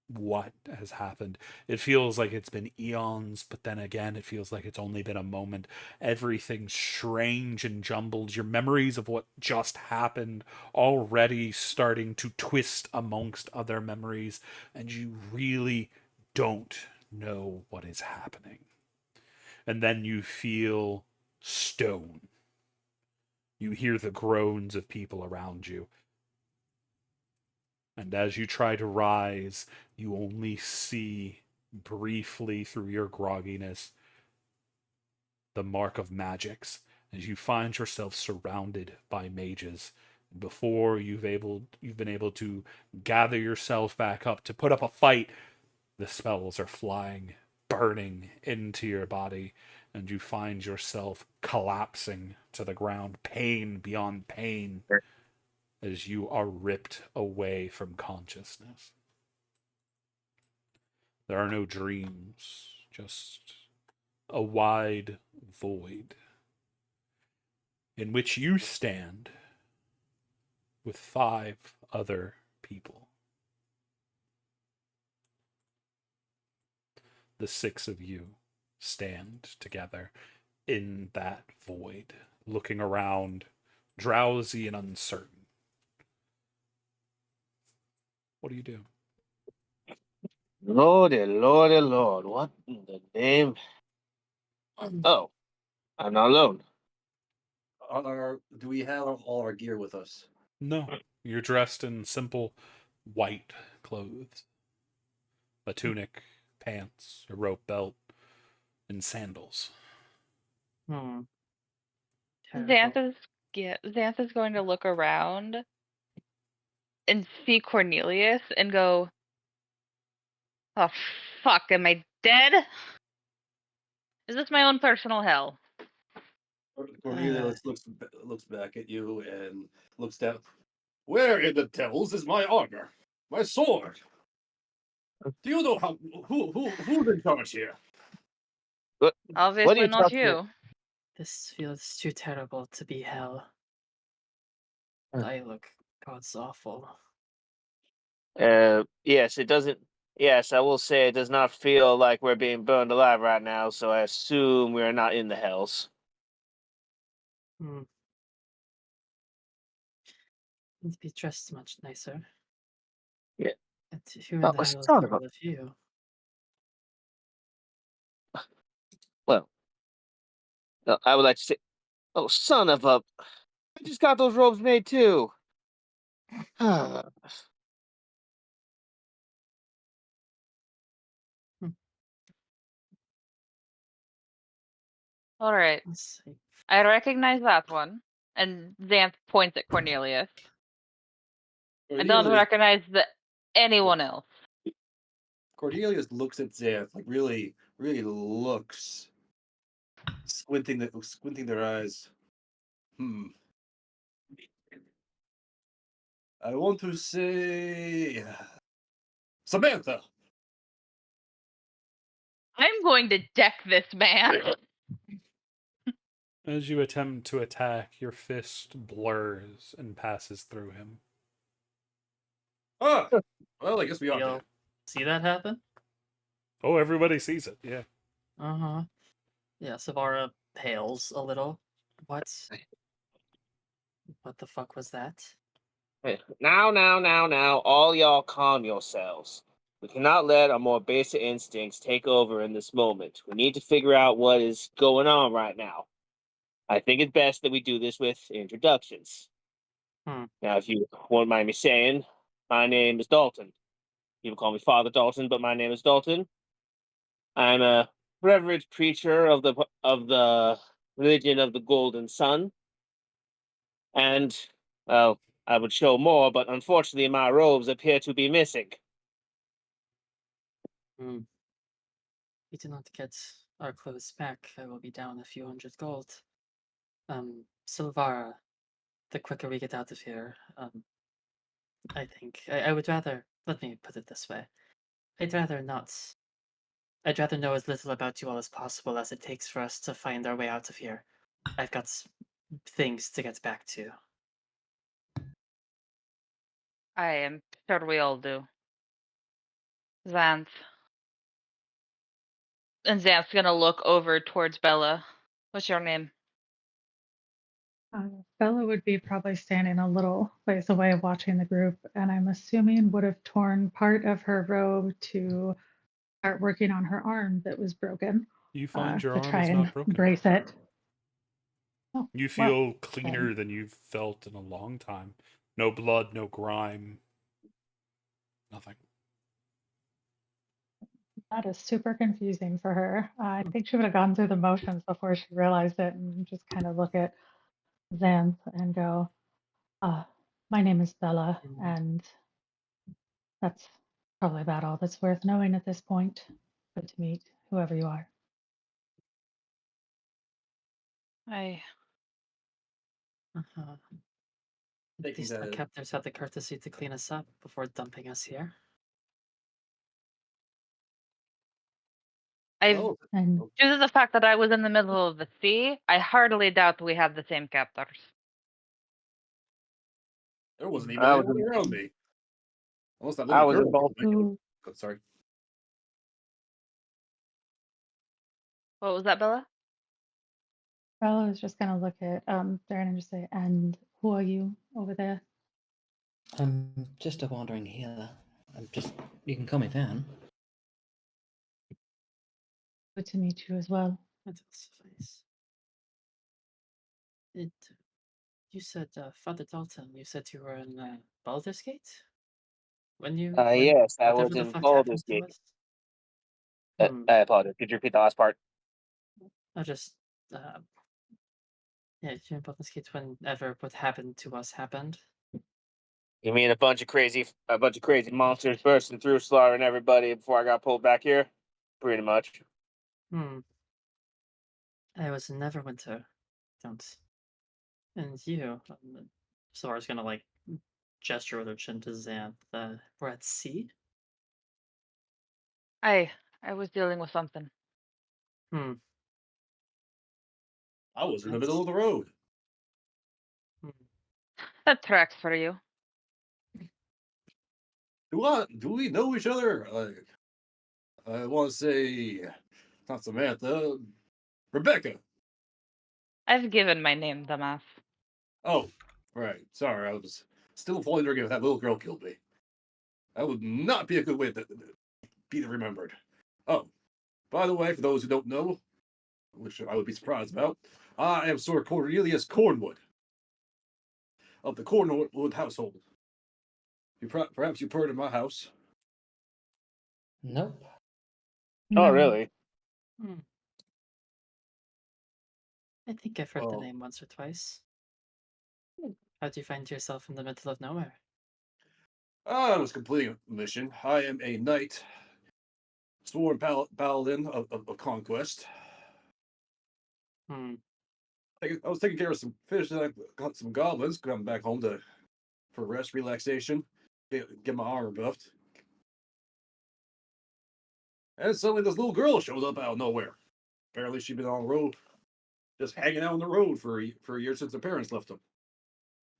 what has happened. It feels like it's been eons, but then again, it feels like it's only been a moment. Everything's strange and jumbled. Your memories of what just happened already starting to twist amongst other memories, and you really don't know what is happening. And then you feel stone. You hear the groans of people around you. And as you try to rise, you only see briefly through your grogginess the mark of magics as you find yourself surrounded by mages. Before you've been able to gather yourself back up to put up a fight, the spells are flying, burning into your body, and you find yourself collapsing to the ground, pain beyond pain, as you are ripped away from consciousness. There are no dreams, just a wide void in which you stand with 5 other people. The 6 of you stand together in that void, looking around, drowsy and uncertain. What do you do? Lordy, lordy, lord. What in the name? Oh, I'm not alone. Do we have all our gear with us? No, you're dressed in simple white clothes. A tunic, pants, a rope belt, and sandals. Hmm. Xanth Terrible. Xanth is going to look around and see Cornelius and go, "Oh fuck, am I dead? Is this my own personal hell?" Cornelius looks back at you and looks down. Where in the devils is my armor? My sword? Do you know who's in charge here? What are Obviously you not talking about? you. This feels too terrible to be hell. I look God's awful. Yes, it doesn't. Yes, I will say it does not feel like we're being burned alive right now, so I assume we are not in the hells. Hmm. Need to be dressed much nicer. Yeah. And who in Oh, the hell is son of a. all of you? Well, no, I would like to say. Oh, son of a. I just got those robes made too. All right, Let's see. I recognize that one. And Xanth points at Cornelius. I don't Cornelius, recognize anyone else. Cornelius looks at Xanth, like really, really looks, squinting their eyes. I want to say, Samantha. I'm going to deck this man. As you attempt to attack, your fist blurs and passes through him. Ah, well, I guess we are You'll dead. see that happen? Oh, everybody sees it, yeah. Uh-huh. Yeah, Savara pales a little. What? What the fuck was that? Now, all y'all calm yourselves. We cannot let our more basic instincts take over in this moment. We need to figure out what is going on right now. I think it's best that we do this with introductions. Hmm. Now, if you won't mind me saying, my name is Dalton. People call me Father Dalton, but my name is Dalton. I'm a reverend preacher of the religion of the Golden Sun, and well, I would show more, but unfortunately, my robes appear to be missing. Hmm. We do not get our clothes back. I will be down a few hundred gold. Silvara, the quicker we get out of here, I think I would rather. Let me put it this way: I'd rather not. I'd rather know as little about you all as possible as it takes for us to find our way out of here. I've got things to get back to. I am sure we all do. Xanth. And Xanth's gonna look over towards Bella. What's your name? Bella would be probably standing a little ways away watching the group, and I'm assuming would have torn part of her robe to start working on her arm that was broken You find your to arm try is and not broken. brace it. Oh, You well, feel cleaner than you've felt in a long time. No blood, no grime, nothing. that is super confusing for her. I think she would have gone through the motions before she realized it and just kind of look at Xanth and go, my name is Bella, and that's probably about all that's worth knowing at this point. Good to meet whoever you are. I Uh-huh. At Taking least our the captors had the courtesy to clean us up before dumping us here. I've oh, And due to the fact that I was in the middle of the sea, I heartily doubt we have the same captors. there wasn't even I was anyone in, around me. Unless that I little was in girl. both. who Sorry. What was that, Bella? Bella is just gonna look at Darren and just say, and who are you over there? I'm just a wandering healer. You can call me Van. Good to meet you as well. That will suffice. It, you said, Father Dalton, you said you were in Baldur's Gate? When Yes, I whatever was the in fuck Baldur's happened to Gate. us? Hmm, I apologize. Could you repeat the last part? I just, yeah, you're in Baldur's Gate whenever what happened to us happened. You mean a bunch of crazy monsters bursting through, slaughtering everybody before I got pulled back here? Pretty much. Hmm. I was in Neverwinter. Don't. And you, Sora's gonna like gesture with her chin to Xanth. We're at sea? I was dealing with something. Hmm. I was in the middle That's, of the road. hmm. That tracks for you. Do we know each other? Like, I want to say, not Samantha, Rebecca. I've given my name the math. Oh, right. Sorry, I was still wondering if that little girl killed me. That would not be a good way to be remembered. Oh, by the way, for those who don't know, which I would be surprised about, I am Sir Cornelius Cornwood of the Cornwood household. Perhaps you've heard of my house. Nope. Oh, No, really? Hmm. I think I've heard the Oh, name once or twice. How'd you find yourself in the middle of nowhere? I was completing a mission. I am a knight, sworn paladin of conquest. Hmm. I was taking care of some fish and I got some goblins. Coming back home for rest, relaxation, get my armor buffed. And suddenly this little girl shows up out of nowhere. Apparently she'd been on the road, just hanging out on the road for a year since her parents left them.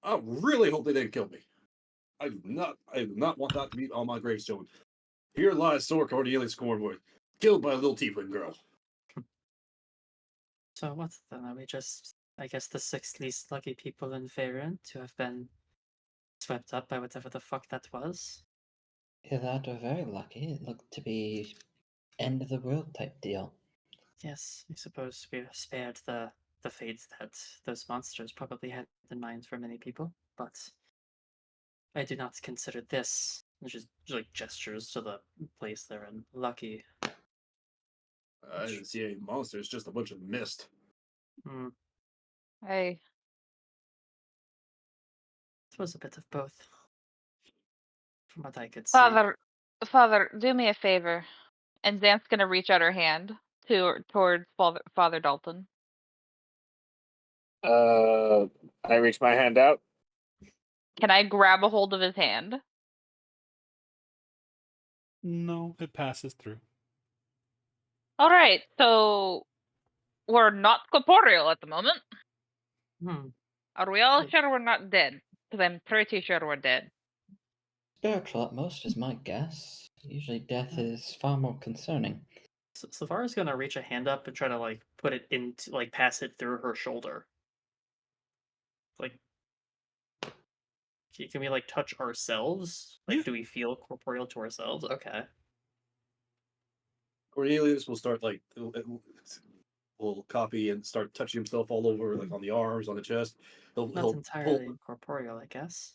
I really hope they didn't kill me. I do not want that to be on my gravestone. Here lies Sir Cornelius Cornwood, killed by a little tiefling girl. So what then? Are we just, I guess, the sixth least lucky people in Faerun to have been swept up by whatever the fuck that was? Either that or very lucky. It looked to be end of the world type deal. Yes, I suppose we're spared the fate that those monsters probably had in mind for many people, but I do not consider this, which is like gestures to the place they're in, lucky. I didn't see any monsters, just a bunch of mist. Hmm. I It was a bit of both, from what I could see. Father, do me a favor. And Xanth's gonna reach out her hand towards Father Dalton. I reached my hand out. Can I grab a hold of his hand? No, it passes through. All right, so we're not corporeal at the moment. Hmm. Are we all Wait. sure we're not dead? Because I'm pretty sure we're dead. Spiritual at most is my guess. Usually death is far more concerning. So Savara's gonna reach a hand up and try to like put it into like pass it through her shoulder. Like, can we like touch ourselves? Like, Yeah. do we feel corporeal to ourselves? Okay. Cornelius will start will copy and start touching himself all over, like on the arms, on the chest. He'll Not he'll pull entirely incorporeal, I guess.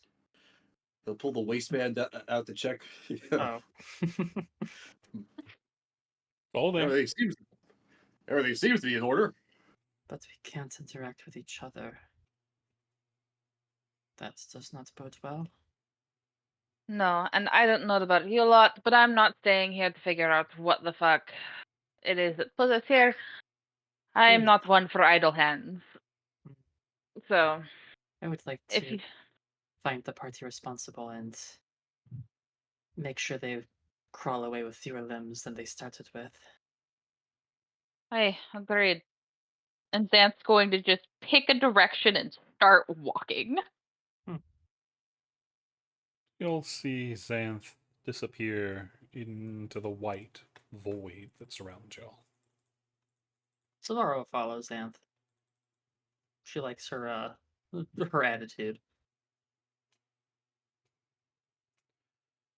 he'll pull the waistband out to check. Oh. All there. Everything seems to be in order. But we can't interact with each other. That does not bode well. No, and I don't know about you a lot, but I'm not staying here to figure out what the fuck it is that put us here. I am Good. not one for idle hands. So, I would like if to you, find the party responsible and make sure they crawl away with fewer limbs than they started with. I agreed. And Xanth's going to just pick a direction and start walking. You'll see Xanth disappear into the white void that surrounds y'all. Solaro follows Xanth. She likes her her attitude.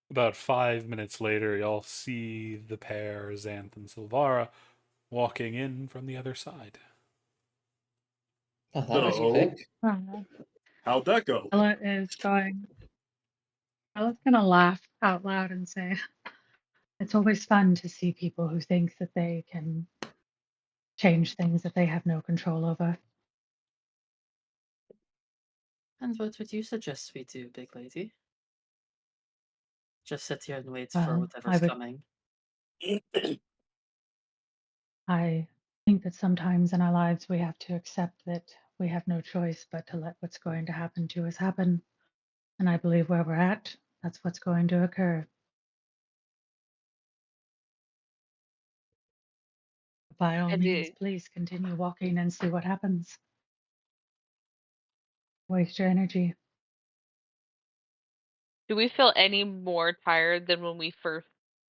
About 5 minutes later, y'all see the pair, Xanth and Silvara, walking in from the other side. Oh, that was So- quick. How'd that go? Ella is going. Ella's gonna laugh out loud and say, "It's always fun to see people who think that they can change things that they have no control over." And what would you suggest we do, big lady? Just sit here and wait for Well, whatever's coming. I think that sometimes in our lives we have to accept that we have no choice but to let what's going to happen to us happen. And I believe where we're at, that's what's going to occur. By all I means, do. please continue walking and see what happens. Waste your energy. Do we feel any more tired than when we first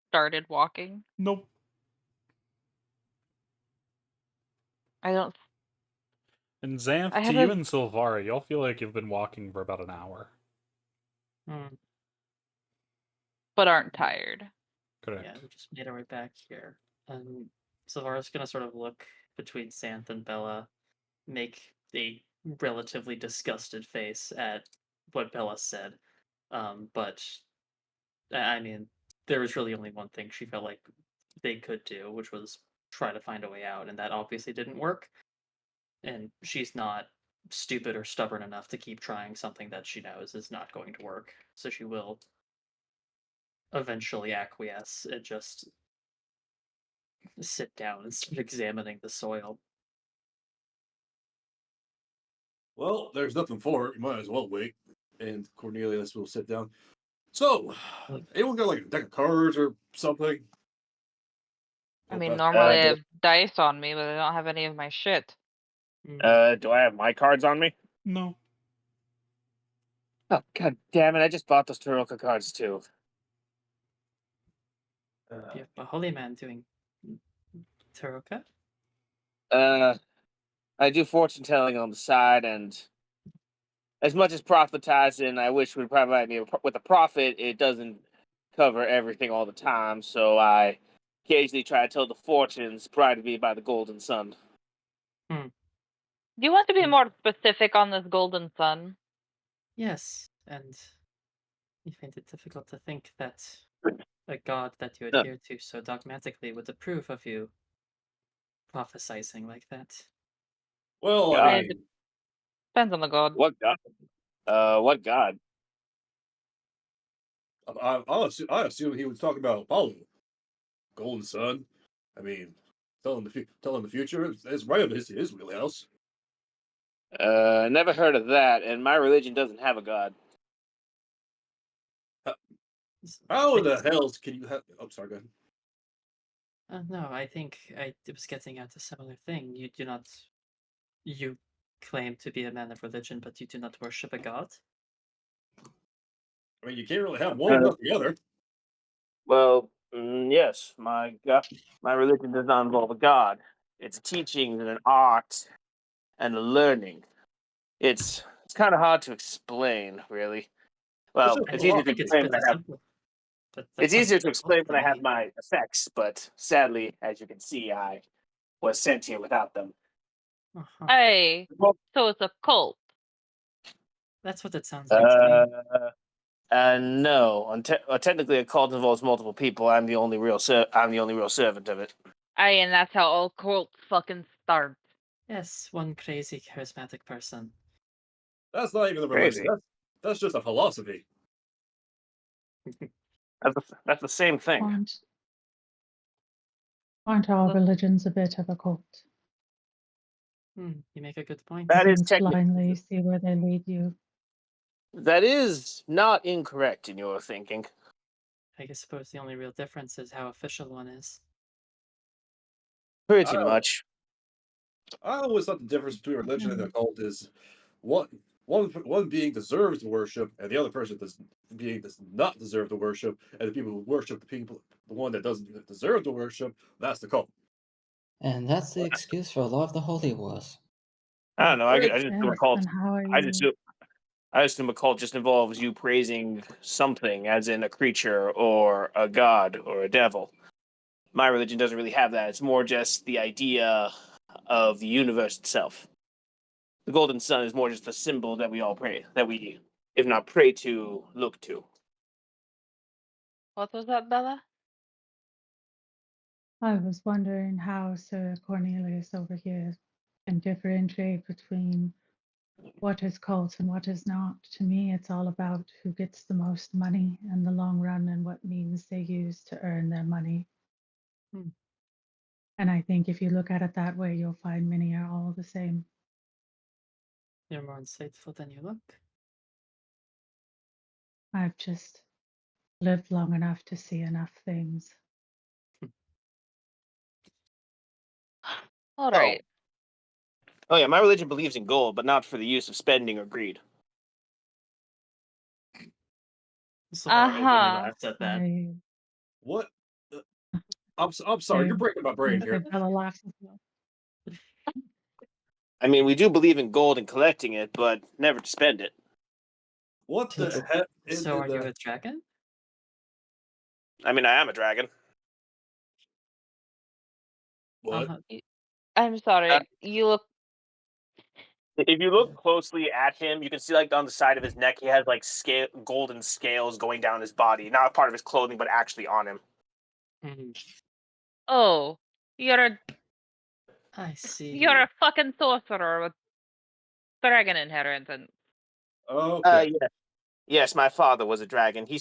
started walking? Nope. I don't. And I Xanth, to have you a. and Silvara, y'all feel like you've been walking for about an hour. But aren't tired. Correct. Yeah, we just made our way back here. And Silvara's gonna sort of look between Xanth and Bella, make a relatively disgusted face at what Bella said. But I mean, there was really only one thing she felt like they could do, which was try to find a way out, and that obviously didn't work. And she's not stupid or stubborn enough to keep trying something that she knows is not going to work. So she will eventually acquiesce and just sit down and start examining the soil. Well, there's nothing for it. You might as well wait. And Cornelius will sit down. So, anyone got like a deck of cards or something? I Well, mean, that's- normally I do- have dice on me, but I don't have any of my shit. Do I have my cards on me? No. Oh, god damn it. I just bought those Taroka cards too. You have a holy man doing Taroka? I do fortune telling on the side, and as much as prophetizing, I wish would provide me with a profit, it doesn't cover everything all the time. So I occasionally try to tell the fortunes provided me by the golden sun. Do you want to be more specific on this golden sun? Yes, and you find it difficult to think that a god that you No. adhere to so dogmatically would approve of you prophesizing like that. Well, God. I It mean, depends on the god. What god? What god? I assume he was talking about Apollo, Golden Sun. I mean, telling the future is right up his wheelhouse. Never heard of that, and my religion doesn't have a god. How in the hell can you have? Oh, sorry, go ahead. No, I think I was getting at a similar thing. You do not. You claim to be a man of religion, but you do not worship a god? I mean, you can't really have one without the other. Well, yes, my religion does not involve a god. It's teachings and an art and a learning. It's kind of hard to explain, really. Well, It's it's a easy I to think it's explain when pretty I have. simple. But It's that's easier something to the cult explain when I can have be. my effects, but sadly, as you can see, I was sent here without them. Uh-huh. Hey, Well, so it's a cult. That's what it sounds like to me. No. Technically, a cult involves multiple people. I'm the only real servant of it. Aye, and that's how all cults fucking start. Yes, one crazy charismatic person. That's not even a religion. Crazy. That's just a philosophy. That's the same thing. Aren't all Look. religions a bit of a cult? You make a good point. That You is just blindly see where they lead you. That is not incorrect in your thinking. I suppose the only real difference is how official one is. Pretty I much. I always thought the difference between religion and a Hmm. cult is one being deserves the worship, and the other person does not deserve the worship, and the people who worship the one that doesn't deserve the worship, that's the cult. And that's the excuse for a lot of the holy wars. I don't know. I just assume a Yes, cult. and how are I just you? assume, I assume a cult just involves you praising something, as in a creature or a god or a devil. My religion doesn't really have that. It's more just the idea of the universe itself. The golden sun is more just a symbol that we all pray, that we, if not pray to, look to. What was that, Bella? I was wondering how Sir Cornelius over here can differentiate between what is cult and what is not. To me, it's all about who gets the most money in the long run and what means they use to earn their money. Hmm. And I think if you look at it that way, you'll find many are all the same. You're more insightful than you look. I've just lived long enough to see enough things. All Oh. right. Oh yeah, my religion believes in gold, but not for the use of spending or greed. Zora openly Uh-huh. laughs at that. I, What? I'm sorry, you're breaking my brain here. Bella laughs as well. I mean, we do believe in gold and collecting it, but never to spend it. What the heck? So are you a dragon? I mean, I am a dragon. What? Uh-huh. I'm sorry. You look. If you look closely at him, you can see like on the side of his neck, he has like golden scales going down his body, not part of his clothing, but actually on him. Mhm. Oh, you're a I see. you're a fucking sorcerer with dragon inheritance. Okay. Yeah. Yes, my father was a dragon. He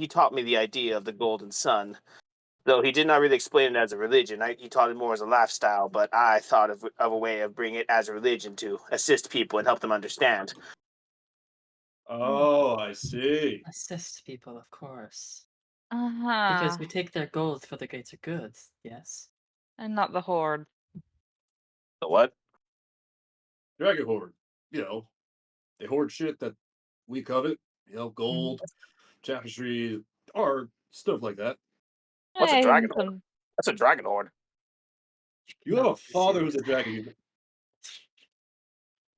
taught me the idea of the golden sun, though he did not really explain it as a religion. He taught it more as a lifestyle, but I thought of a way of bringing it as a religion to assist people and help them understand. Oh, I see. Assist people, of course. Because Uh-huh. we take their gold for the greater good, yes? And not the horde. The what? Dragon Horde. They hoard shit that we covet. Mhm. Gold, tapestry, art, stuff like that. What's a Hey, dragon horde? some That's a dragon horde. You have a Not be father who's a serious. dragon.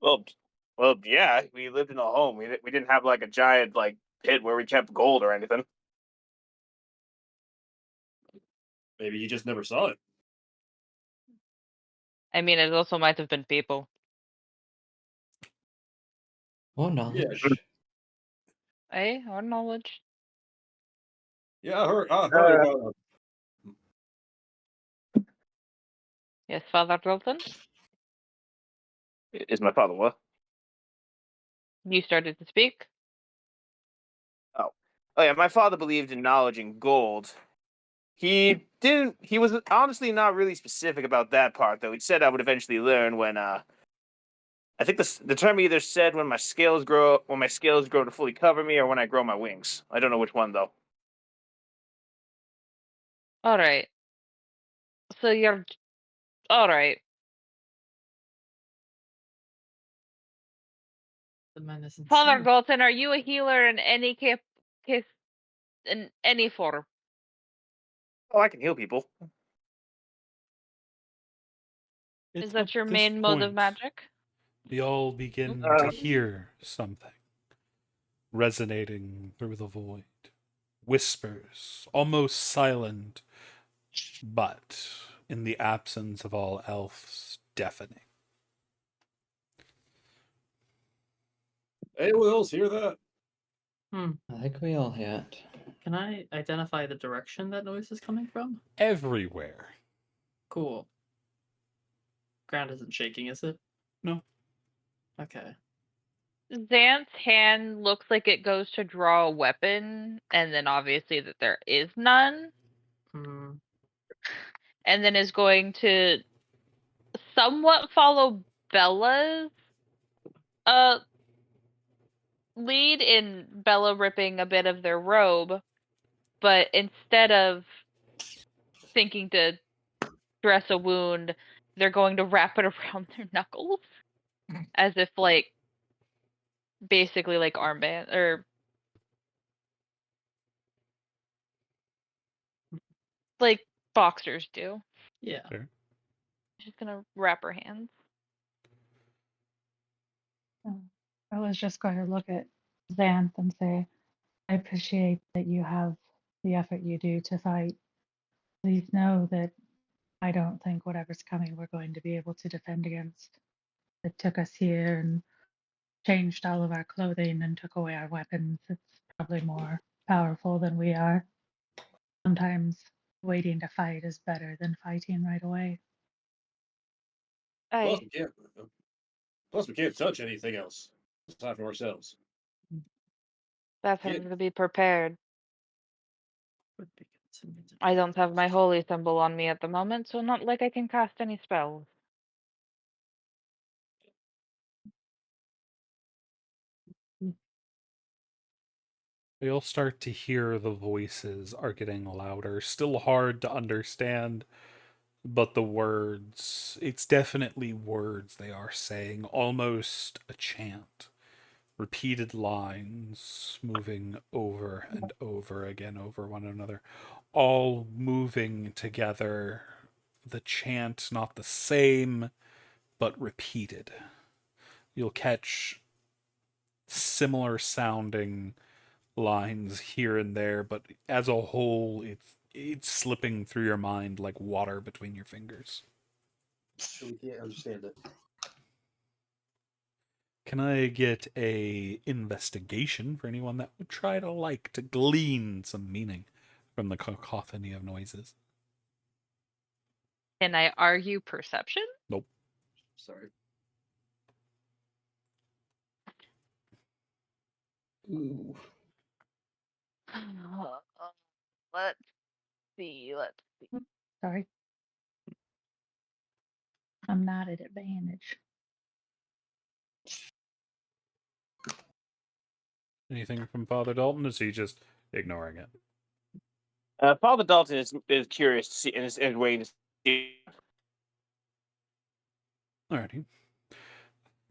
Well, well, yeah. We lived in a home. We didn't have like a giant like pit where we kept gold or anything. Maybe you just never saw it. I mean, it also might have been people. More Yeah, knowledge. Eh? Or knowledge. yeah. I heard Uh, about. Yes, Father Dalton? is my father what? You started to speak? Oh, oh yeah. My father believed in knowledge and gold. He didn't. He was honestly not really specific about that part, though. He said I would eventually learn when. I think the term either said when my scales grow to fully cover me, or when I grow my wings. I don't know which one though. Alright. So you're alright. The man is Father insane. Dalton, are you a healer in any case in any form? Oh, I can heal people. Is It's at that your this main mode of point magic? we all begin to Uh, hear something resonating through the void. whispers, almost silent, but in the absence of all else, deafening. Anyone else hear that? I think we all hear it. Can I identify the direction that noise is coming from? Everywhere. Cool. Ground isn't shaking, is it? No. Okay. Xanth's hand looks like it goes to draw a weapon, and then obviously that there is none, Hmm. and then is going to somewhat follow Bella's uh lead in Bella ripping a bit of their robe, but instead of thinking to dress a wound, they're going to wrap it around their knuckles as if like basically like armband or like boxers do. Yeah. Sure. She's gonna wrap her hands. Oh, I was just going to look at Xanth and say, I appreciate that you have the effort you do to fight. Please know that I don't think whatever's coming we're going to be able to defend against. It took us here and changed all of our clothing and took away our weapons. It's probably more powerful than we are. Sometimes waiting to fight is better than fighting right away. Plus, I we can't. Plus, we can't touch anything else aside from ourselves. that's Yeah. having to be prepared. Would be good to I don't have my holy symbol on me at the moment, so not like I can cast any spells. You'll start to hear the voices are getting louder. Still hard to understand, but the words, it's definitely words they are saying, almost a chant. Repeated lines moving over and over again over one another, all moving together. The chant not the same, but repeated. You'll catch similar sounding lines here and there, but as a whole, it's slipping through your mind like water between your fingers. So we can't understand it. Can I get a investigation for anyone that would try to glean some meaning from the cacophony of noises? Can I argue perception? Nope. Sorry. Ooh. Let's see. Let's see. Sorry. I'm not at advantage. Anything from Father Dalton? Is he just ignoring it? Father Dalton is curious to see and is waiting to see. Alrighty.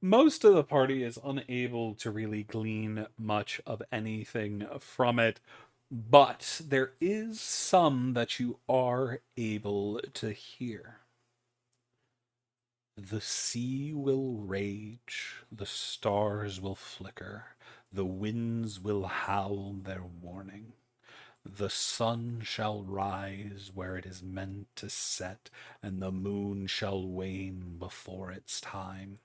Most of the party is unable to really glean much of anything from it, but there is some that you are able to hear. The sea will rage, the stars will flicker, the winds will howl their warning. The sun shall rise where it is meant to set, and the moon shall wane before its time.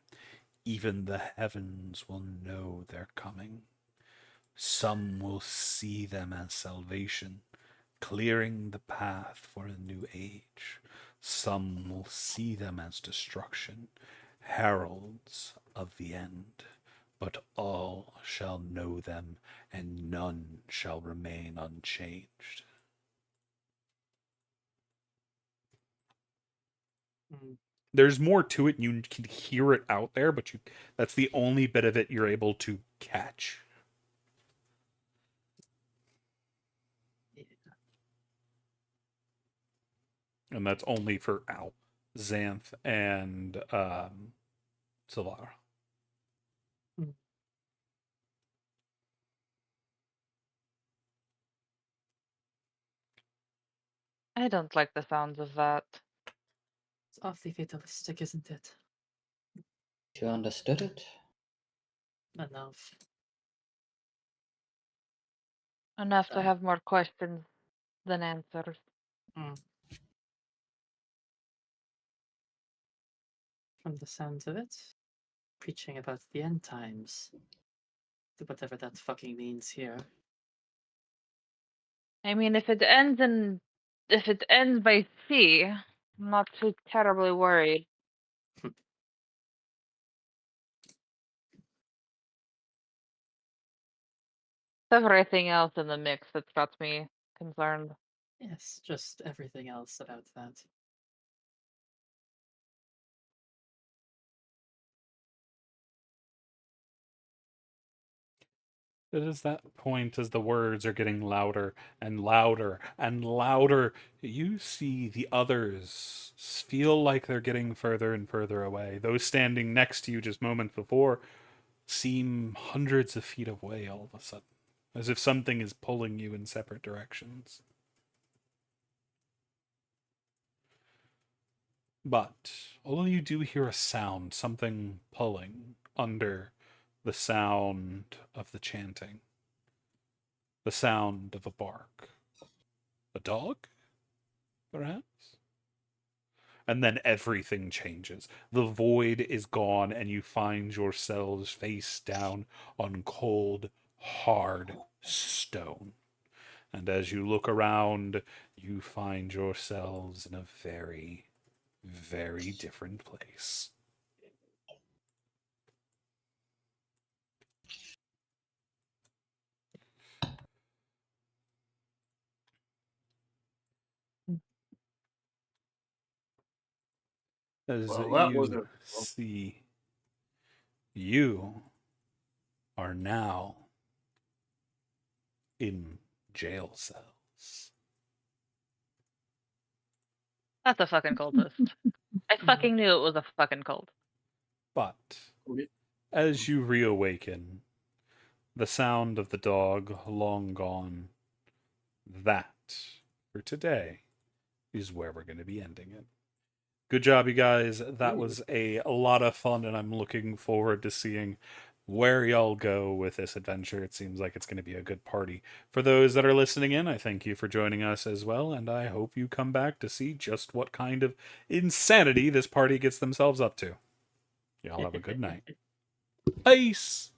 Even the heavens will know their coming. Some will see them as salvation, clearing the path for a new age. Some will see them as destruction, heralds of the end. But all shall know them, and none shall remain unchanged. There's more to it. You can hear it out there, but that's the only bit of it you're able to catch. And that's only for Al, Xanth, and Solara. I don't like the sounds of that. It's awfully fatalistic, isn't it? You understood it? Enough. Enough to Ah. have more questions than answers. From the sounds of it, preaching about the end times. Whatever that fucking means here. I mean, if it ends by sea, I'm not too terribly worried. Everything else in the mix that's got me concerned. Yes, just everything else about that. It is that point as the words are getting louder and louder and louder. You see the others feel like they're getting further and further away. Those standing next to you just moments before seem hundreds of feet away all of a sudden, as if something is pulling you in separate directions. But although you do hear a sound, something pulling under the sound of the chanting, the sound of a bark. A dog? Perhaps? And then everything changes. The void is gone, and you find yourselves face down on cold, hard stone. And as you look around, you find yourselves in a very, very different place. As Well, that you wasn't. see, you are now in jail cells. That's a fucking cultist. I fucking knew it was a fucking cult. But as you reawaken, the sound of the dog long gone, that, for today, is where we're going to be ending it. Good job, you guys. That was a lot of fun, and I'm looking forward to seeing where y'all go with this adventure. It seems like it's going to be a good party. For those that are listening in, I thank you for joining us as well, and I hope you come back to see just what kind of insanity this party gets themselves up to. Y'all have a good night. Peace!